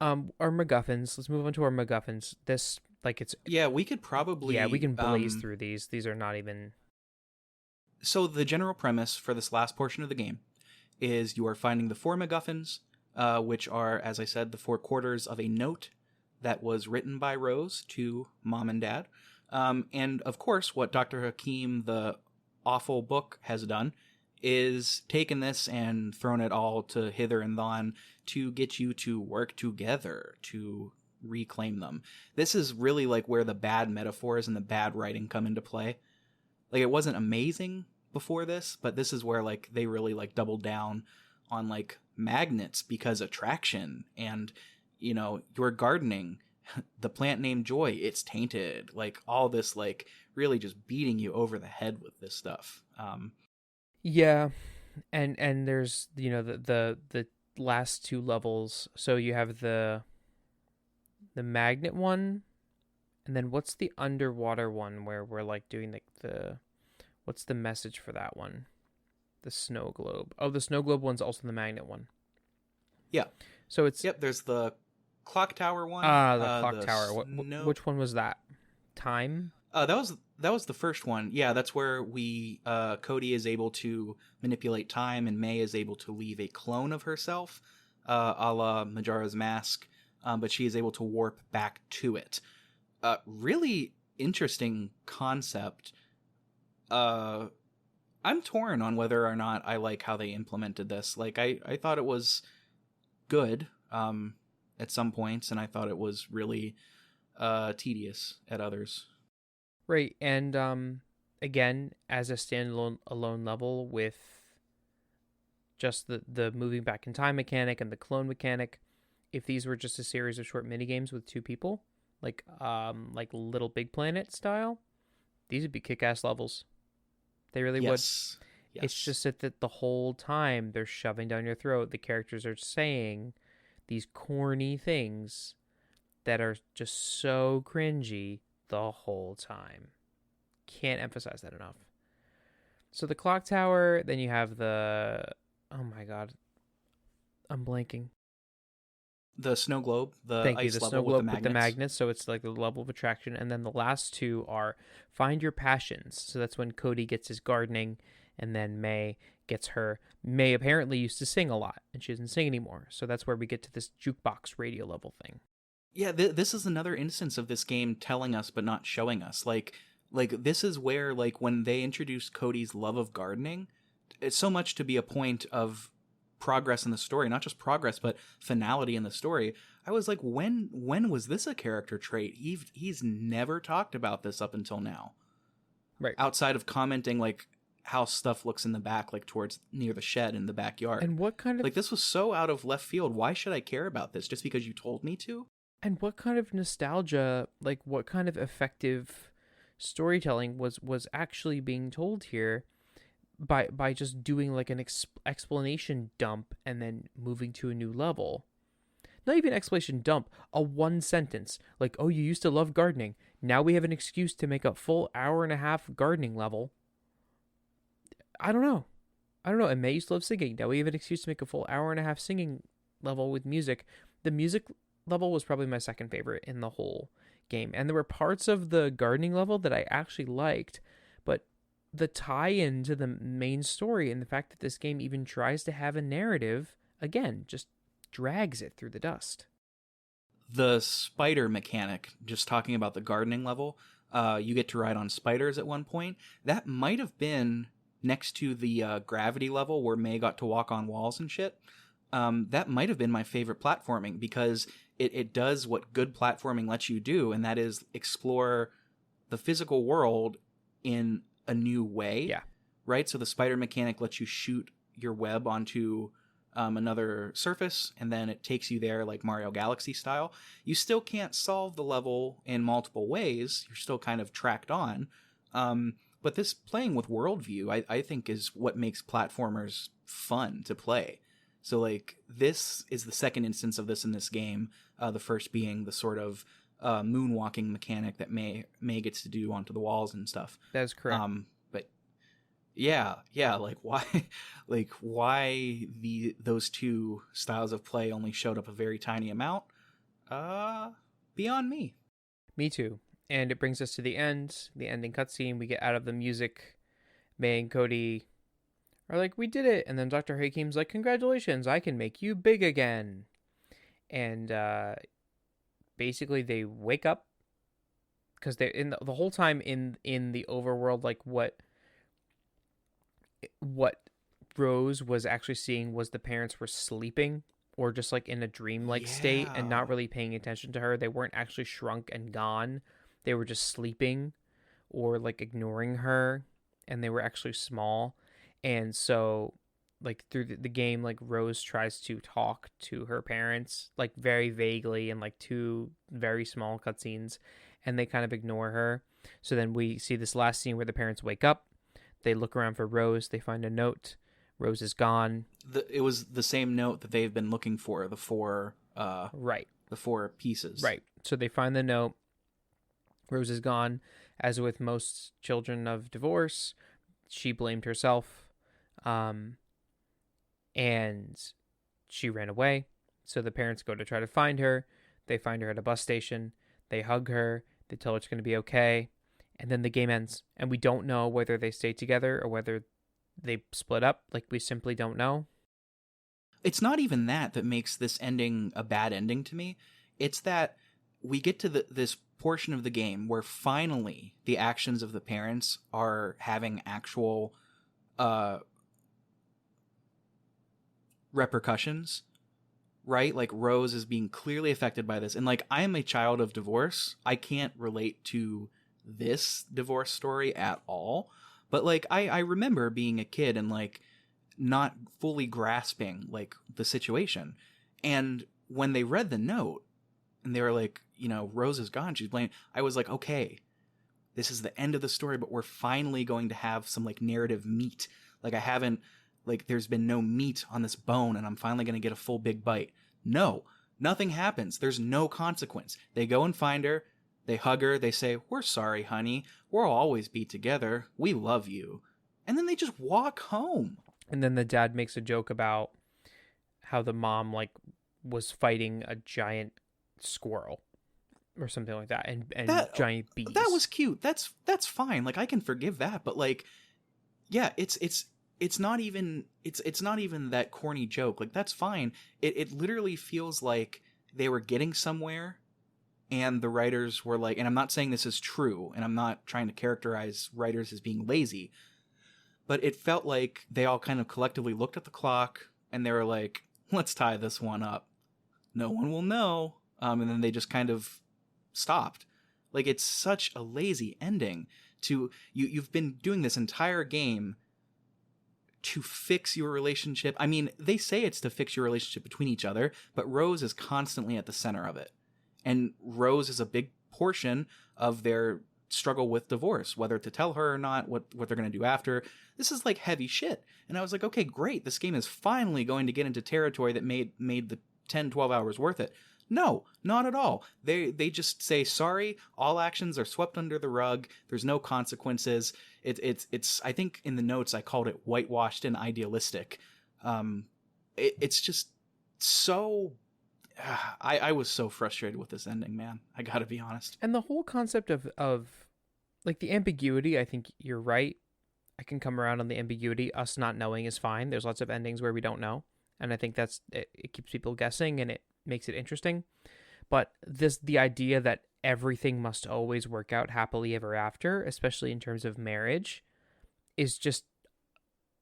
Speaker 2: our MacGuffins. Let's move on to our MacGuffins. This, like, it's...
Speaker 1: Yeah, we could probably...
Speaker 2: Yeah, we can blaze through these. These are not even...
Speaker 1: So the general premise for this last portion of the game is you are finding the 4 MacGuffins, which are, as I said, the 4 quarters of a note that was written by Rose to Mom and Dad. And, of course, what Dr. Hakim, the awful book, has done is taken this and thrown it all to hither and thon to get you to work together to reclaim them. This is really like where the bad metaphors and the bad writing come into play. Like, it wasn't amazing before this, but this is where, like, they really, like, doubled down on, like, magnets because attraction and, you know, your gardening, the plant named Joy, it's tainted, like, all this, like, really just beating you over the head with this stuff.
Speaker 2: Yeah, and there's, you know, the last 2 levels. So you have the magnet one, and then what's the underwater one where we're like doing the what's the message for that one? The snow globe. Oh, the snow globe one's also the magnet one.
Speaker 1: Yeah.
Speaker 2: So it's...
Speaker 1: Yep, there's the clock tower one.
Speaker 2: The clock tower. Which one was that? Time?
Speaker 1: That was the first one. Yeah, that's where Cody is able to manipulate time, and May is able to leave a clone of herself, a la Majara's Mask, but she is able to warp back to it. Really interesting concept. I'm torn on whether or not I like how they implemented this. Like, I thought it was good at some points, and I thought it was really tedious at others.
Speaker 2: Right, and again, as a standalone level with just the moving back in time mechanic and the clone mechanic, if these were just a series of short minigames with 2 people, like Little Big Planet style, these would be kick-ass levels. They really would. Yes. It's just that the whole time they're shoving down your throat. The characters are saying these corny things that are just so cringy the whole time. Can't emphasize that enough. So the clock tower, then you have the... Oh my god. I'm blanking.
Speaker 1: The snow globe, the
Speaker 2: Thank
Speaker 1: ice
Speaker 2: you, the
Speaker 1: level
Speaker 2: snow globe
Speaker 1: with
Speaker 2: with the magnets, so it's like the level of attraction. And then the last 2 are find your passions. So that's when Cody gets his gardening, and then May gets her... May apparently used to sing a lot, and she doesn't sing anymore. So that's where we get to this jukebox radio level thing.
Speaker 1: Yeah, this is another instance of this game telling us but not showing us. Like this is where, like, when they introduced Cody's love of gardening, it's so much to be a point of progress in the story, not just progress, but finality in the story. I was like, when was this a character trait? He's never talked about this up until now.
Speaker 2: Right.
Speaker 1: Outside of commenting, like, how stuff looks in the back, like, towards near the shed in the backyard.
Speaker 2: And what kind of...
Speaker 1: Like, this was so out of left field. Why should I care about this? Just because you told me to?
Speaker 2: And what kind of nostalgia, like what kind of effective storytelling was actually being told here by just doing like an explanation dump and then moving to a new level? Not even explanation dump, a one sentence. Like, oh, you used to love gardening. Now we have an excuse to make a full hour and a half gardening level. I don't know. And May used to love singing. Now we have an excuse to make a full hour and a half singing level with music. The music level was probably my second favorite in the whole game. And there were parts of the gardening level that I actually liked, but the tie-in to the main story and the fact that this game even tries to have a narrative, again, just drags it through the dust.
Speaker 1: The spider mechanic, just talking about the gardening level, you get to ride on spiders at one point. That might have been next to the gravity level where May got to walk on walls and shit. That might have been my favorite platforming, because it does what good platforming lets you do, and that is explore the physical world in a new way.
Speaker 2: Yeah.
Speaker 1: Right? So the spider mechanic lets you shoot your web onto another surface, and then it takes you there like Mario Galaxy style. You still can't solve the level in multiple ways. You're still kind of tracked on. But this playing with worldview, I think, is what makes platformers fun to play. So, like, this is the second instance of this in this game. The first being the sort of moonwalking mechanic that May gets to do onto the walls and stuff.
Speaker 2: That is correct.
Speaker 1: But yeah, like why those two styles of play only showed up a very tiny amount? Beyond me.
Speaker 2: Me too. And it brings us to the ending cutscene. We get out of the music. May and Cody are like, we did it. And then Dr. Hakim's like, congratulations, I can make you big again. And basically they wake up, because they're in the whole time in the overworld, like what Rose was actually seeing was the parents were sleeping, or just like in a dreamlike state and not really paying attention to her. They weren't actually shrunk and gone. They were just sleeping or like ignoring her, and they were actually small. And so like through the game, like Rose tries to talk to her parents, like very vaguely, in like two very small cutscenes, and they kind of ignore her. So then we see this last scene where the parents wake up. They look around for Rose. They find a note. Rose is gone.
Speaker 1: It was the same note that they've been looking for, the four pieces.
Speaker 2: Right. So they find the note. Rose is gone. As with most children of divorce, she blamed herself. And she ran away. So the parents go to try to find her. They find her at a bus station. They hug her. They tell her it's going to be okay. And then the game ends. And we don't know whether they stay together or whether they split up. Like, we simply don't know.
Speaker 1: It's not even that makes this ending a bad ending to me. It's that we get to this portion of the game where finally the actions of the parents are having actual repercussions, right? Like, Rose is being clearly affected by this. And like, I am a child of divorce. I can't relate to this divorce story at all. But like, I remember being a kid and like not fully grasping like the situation. And when they read the note and they were like, you know, Rose is gone, she's blamed, I was like, okay, this is the end of the story, but we're finally going to have some like narrative meat. Like, I haven't, like, there's been no meat on this bone and I'm finally going to get a full big bite. No, nothing happens. There's no consequence. They go and find her. They hug her. They say, we're sorry, honey. We'll always be together. We love you. And then they just walk home.
Speaker 2: And then the dad makes a joke about how the mom like was fighting a giant squirrel or something like that, and giant bees.
Speaker 1: That was cute. That's fine. Like, I can forgive that. But like, yeah, it's not even that corny joke. Like, that's fine. It literally feels like they were getting somewhere, and the writers were like, and I'm not saying this is true, and I'm not trying to characterize writers as being lazy, but it felt like they all kind of collectively looked at the clock and they were like, let's tie this one up. No one will know. And then they just kind of stopped. Like, it's such a lazy ending to you've been doing this entire game to fix your relationship. I mean, they say it's to fix your relationship between each other, but Rose is constantly at the center of it. And Rose is a big portion of their struggle with divorce, whether to tell her or not, what they're going to do after. This is like heavy shit. And I was like, okay, great. This game is finally going to get into territory that made the 10, 12 hours worth it. No, not at all. They just say, sorry, all actions are swept under the rug. There's no consequences. It's I think in the notes I called it whitewashed and idealistic. It's just so... I was so frustrated with this ending, man. I gotta be honest.
Speaker 2: And the whole concept of like the ambiguity, I think you're right. I can come around on the ambiguity. Us not knowing is fine. There's lots of endings where we don't know. And I think it keeps people guessing and it makes it interesting. But the idea that everything must always work out happily ever after, especially in terms of marriage, is just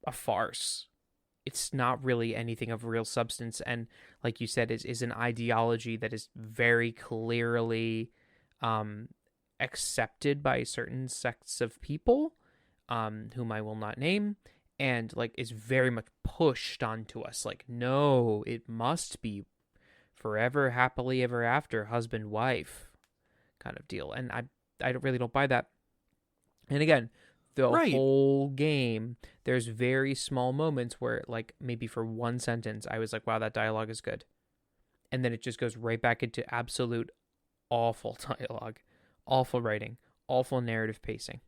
Speaker 2: a farce. It's not really anything of real substance, and like you said, is an ideology that is very clearly accepted by certain sects of people, whom I will not name, and like is very much pushed onto us. Like, no, it must be forever happily ever after, husband wife kind of deal, and I really don't buy that. And again, the whole game, there's very small moments where, like, maybe for one sentence, I was like, wow, that dialogue is good. And then it just goes right back into absolute awful dialogue, awful writing, awful narrative pacing.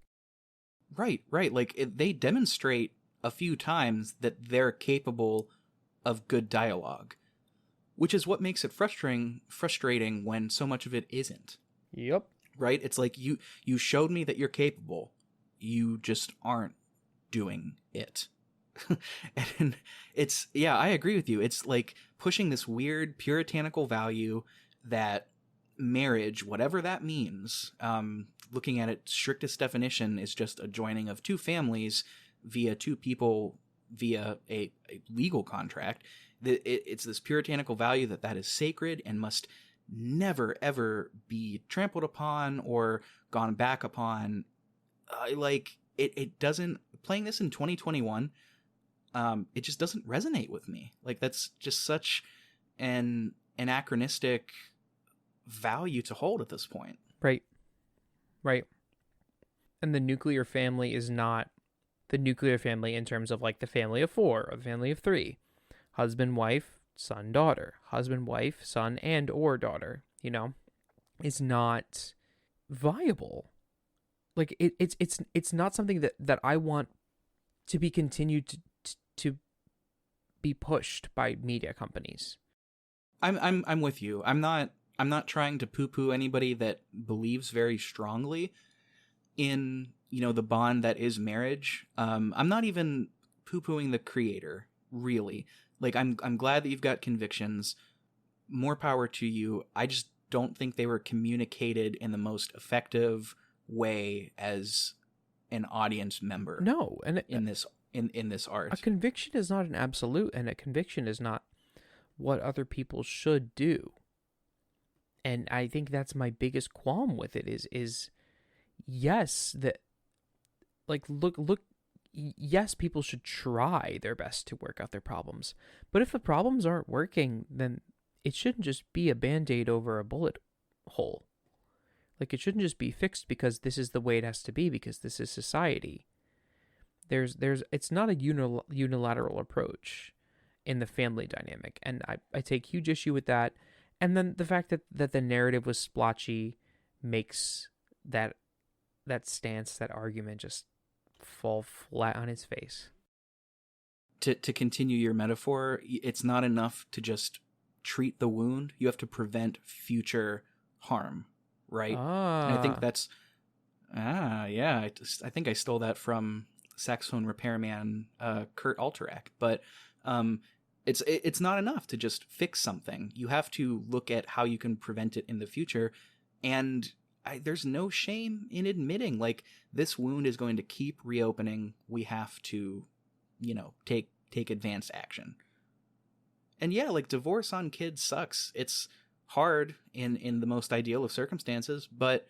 Speaker 1: Right. Like, they demonstrate a few times that they're capable of good dialogue, which is what makes it frustrating when so much of it isn't.
Speaker 2: Yep.
Speaker 1: Right? It's like, you showed me that you're capable. You just aren't doing it. And it's, yeah, I agree with you. It's like pushing this weird puritanical value that marriage, whatever that means, looking at its strictest definition, is just a joining of two families via two people via a legal contract. It's this puritanical value that is sacred and must never, ever be trampled upon or gone back upon. Like, it doesn't, playing this in 2021, it just doesn't resonate with me. Like, that's just such an anachronistic value to hold at this point.
Speaker 2: Right. And the nuclear family is not the nuclear family in terms of like the family of 4 or the family of 3. Husband, wife, son, daughter. Husband, wife, son, and or daughter, is not viable. Like, it's not something that I want to be continued to be pushed by media companies.
Speaker 1: I'm with you. I'm not trying to poo-poo anybody that believes very strongly in, the bond that is marriage. I'm not even poo-pooing the creator, really. Like, I'm glad that you've got convictions. More power to you. I just don't think they were communicated in the most effective way as an audience member.
Speaker 2: No, and
Speaker 1: in this art,
Speaker 2: a conviction is not an absolute, and a conviction is not what other people should do. And I think that's my biggest qualm with it is yes, that like look yes, people should try their best to work out their problems, but if the problems aren't working, then it shouldn't just be a band-aid over a bullet hole. Like, it shouldn't just be fixed because this is the way it has to be, because this is society. It's not a unilateral approach in the family dynamic, and I take huge issue with that. And then the fact that the narrative was splotchy makes that stance, that argument, just fall flat on its face.
Speaker 1: To continue your metaphor, it's not enough to just treat the wound. You have to prevent future harm. Right? And I think that's yeah, I think I stole that from saxophone repairman Kurt Alterac. But it's not enough to just fix something. You have to look at how you can prevent it in the future, and there's no shame in admitting, like, this wound is going to keep reopening. We have to, take advanced action. And yeah, like, divorce on kids sucks. It's hard in the most ideal of circumstances, but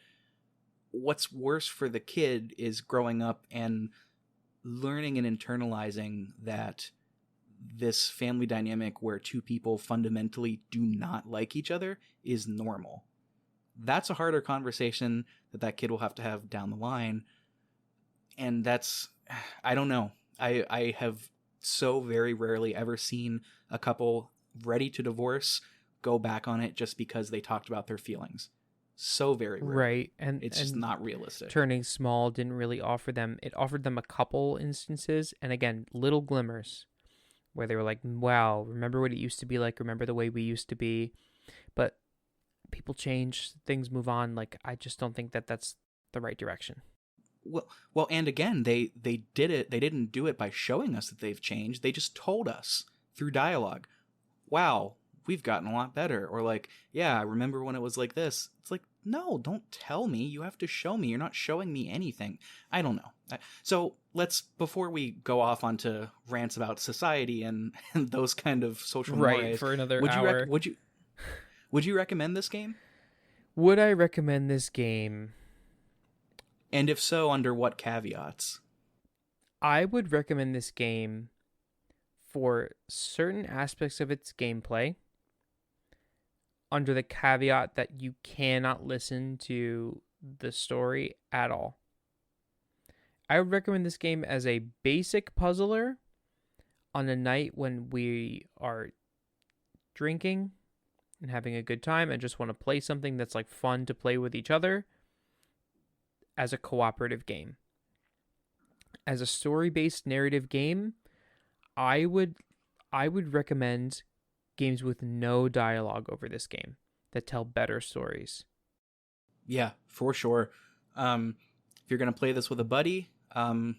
Speaker 1: what's worse for the kid is growing up and learning and internalizing that this family dynamic where two people fundamentally do not like each other is normal. that's a harder conversation that kid will have to have down the line. And that's, I don't know. I have so very rarely ever seen a couple ready to divorce go back on it just because they talked about their feelings. So very rare.
Speaker 2: Right. And
Speaker 1: it's just not realistic.
Speaker 2: Turning Small didn't really offer them. It offered them a couple instances, and again, little glimmers where they were like, wow, remember what it used to be like, remember the way we used to be. But people change, things move on. Like, I just don't think that that's the right direction.
Speaker 1: Well, and again, they did it. They didn't do it by showing us that they've changed. They just told us through dialogue, wow, we've gotten a lot better. Or like, yeah, I remember when it was like this. It's like, no, don't tell me. You have to show me. You're not showing me anything. I don't know. So let's, before we go off onto rants about society and those kind of social mores,
Speaker 2: right, for another hour.
Speaker 1: Would you recommend this game?
Speaker 2: Would I recommend this game?
Speaker 1: And if so, under what caveats?
Speaker 2: I would recommend this game for certain aspects of its gameplay, under the caveat that you cannot listen to the story at all. I would recommend this game as a basic puzzler on a night when we are drinking and having a good time and just want to play something that's like fun to play with each other as a cooperative game. As a story-based narrative game, I would recommend games with no dialogue over this game that tell better stories.
Speaker 1: Yeah, for sure. If you're going to play this with a buddy, and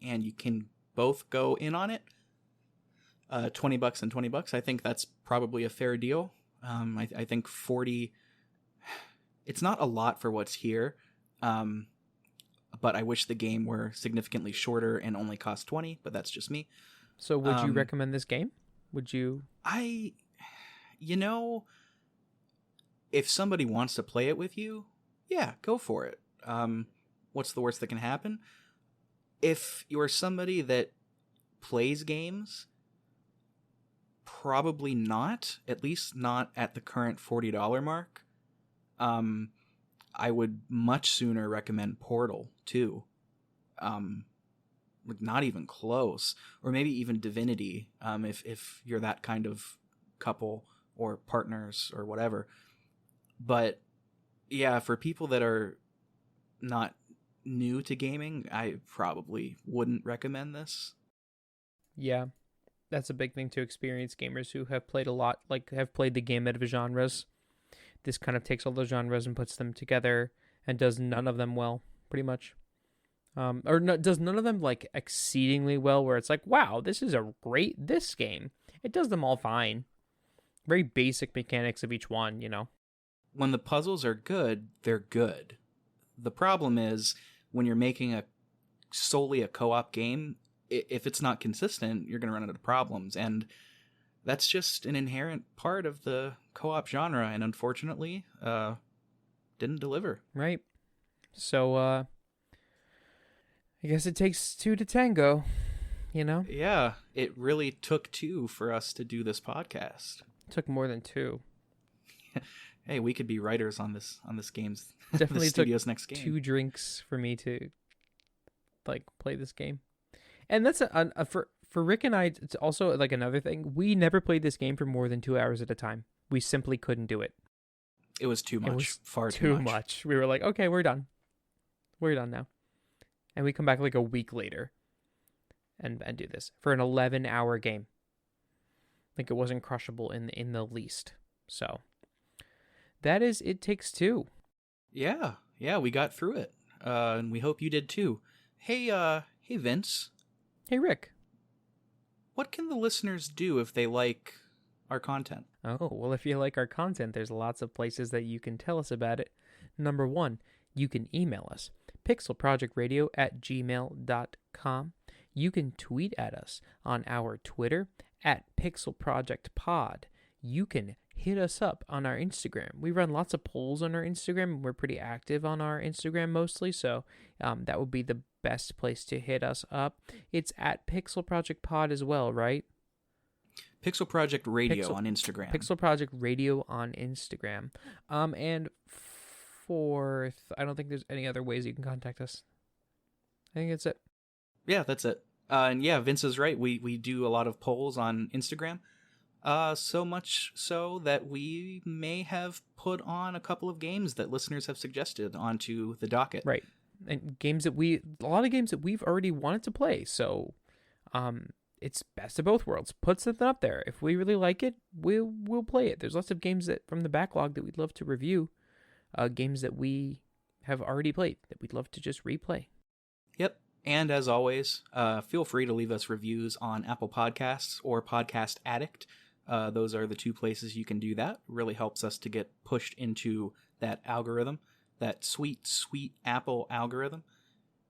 Speaker 1: you can both go in on it, $20 and $20, I think that's probably a fair deal. I think 40, it's not a lot for what's here, but I wish the game were significantly shorter and only cost 20, but that's just me.
Speaker 2: So would you recommend this game? Would you?
Speaker 1: If somebody wants to play it with you, yeah, go for it. What's the worst that can happen? If you're somebody that plays games, probably not, at least not at the current $40 mark. I would much sooner recommend Portal 2. Like not even close, or maybe even Divinity, if you're that kind of couple or partners or whatever. But yeah, for people that are not new to gaming, I probably wouldn't recommend this.
Speaker 2: Yeah, that's a big thing to experienced gamers who have played a lot, like have played the gamut of genres. This kind of takes all those genres and puts them together and does none of them well, pretty much. Does none of them like exceedingly well, where it's like, wow, this is this game. It does them all fine. Very basic mechanics of each one, you know.
Speaker 1: When the puzzles are good, they're good. The problem is when you're making solely a co-op game, if it's not consistent, you're going to run into problems. And that's just an inherent part of the co-op genre, and unfortunately, didn't deliver.
Speaker 2: Right. So, I guess it takes two to tango, you know?
Speaker 1: Yeah, it really took two for us to do this podcast.
Speaker 2: It took more than two.
Speaker 1: Hey, we could be writers on this game's
Speaker 2: definitely
Speaker 1: the studio's next game.
Speaker 2: 2 drinks for me to like play this game. And that's for Rick and I, it's also like another thing. We never played this game for more than 2 hours at a time. We simply couldn't do it.
Speaker 1: It was too much.
Speaker 2: It was
Speaker 1: far too
Speaker 2: much. We were like, okay, we're done. We're done now. And we come back like a week later and do this for an 11-hour game. Like, it wasn't crushable in the least. So that is It Takes Two.
Speaker 1: Yeah, we got through it. And we hope you did too. Hey Vince.
Speaker 2: Hey Rick.
Speaker 1: What can the listeners do if they like our content?
Speaker 2: Oh, well, if you like our content, there's lots of places that you can tell us about it. Number 1, you can email us, pixelprojectradio@gmail.com. You can tweet at us on our Twitter @pixelprojectpod. You can hit us up on our Instagram. We run lots of polls on our Instagram. We're pretty active on our Instagram mostly, so that would be the best place to hit us up. It's @pixelprojectpod as well, right?
Speaker 1: Pixel Project Radio on Instagram.
Speaker 2: Pixel Project Radio on Instagram. And 4th. I don't think there's any other ways you can contact us. I think that's it.
Speaker 1: Yeah, that's it. And yeah, Vince is right. We do a lot of polls on Instagram. So much so that we may have put on a couple of games that listeners have suggested onto the docket.
Speaker 2: Right. And a lot of games that we've already wanted to play. So, it's best of both worlds. Put something up there. If we really like it, we'll play it. There's lots of games that from the backlog that we'd love to review. Games that we have already played that we'd love to just replay.
Speaker 1: Yep. And as always, feel free to leave us reviews on Apple Podcasts or Podcast Addict. Those are the two places you can do that. It really helps us to get pushed into that algorithm, that sweet, sweet Apple algorithm.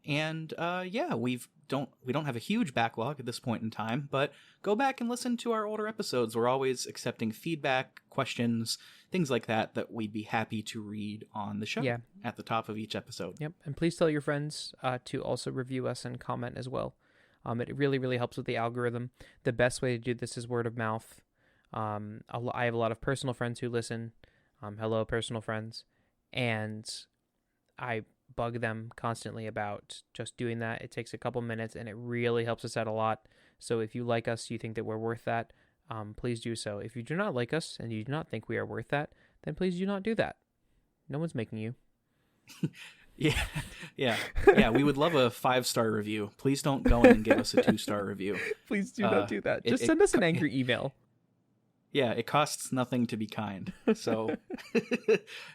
Speaker 1: And yeah, we don't have a huge backlog at this point in time, but go back and listen to our older episodes. We're always accepting feedback, questions, things like that we'd be happy to read on the show at the top of each episode.
Speaker 2: Yep. And please tell your friends to also review us and comment as well. It really, really helps with the algorithm. The best way to do this is word of mouth. I have a lot of personal friends who listen. Hello, personal friends. And I bug them constantly about just doing that. It takes a couple minutes and it really helps us out a lot. So if you like us, you think that we're worth that, please do so. If you do not like us and you do not think we are worth that, then please do not do that. No one's making you.
Speaker 1: Yeah. We would love a 5-star review. Please don't go in and give us a 2-star review.
Speaker 2: Please do not do that. Just send us an angry email.
Speaker 1: Yeah, it costs nothing to be kind. So,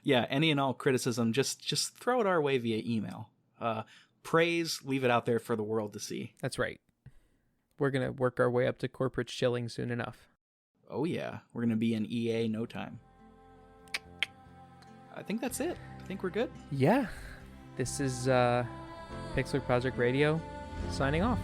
Speaker 1: yeah, any and all criticism, just throw it our way via email. Praise, leave it out there for the world to see.
Speaker 2: That's right. We're going to work our way up to corporate shilling soon enough.
Speaker 1: Oh, yeah. We're going to be in EA no time. I think that's it. I think we're good.
Speaker 2: Yeah. This is Pixelprojectradio signing off.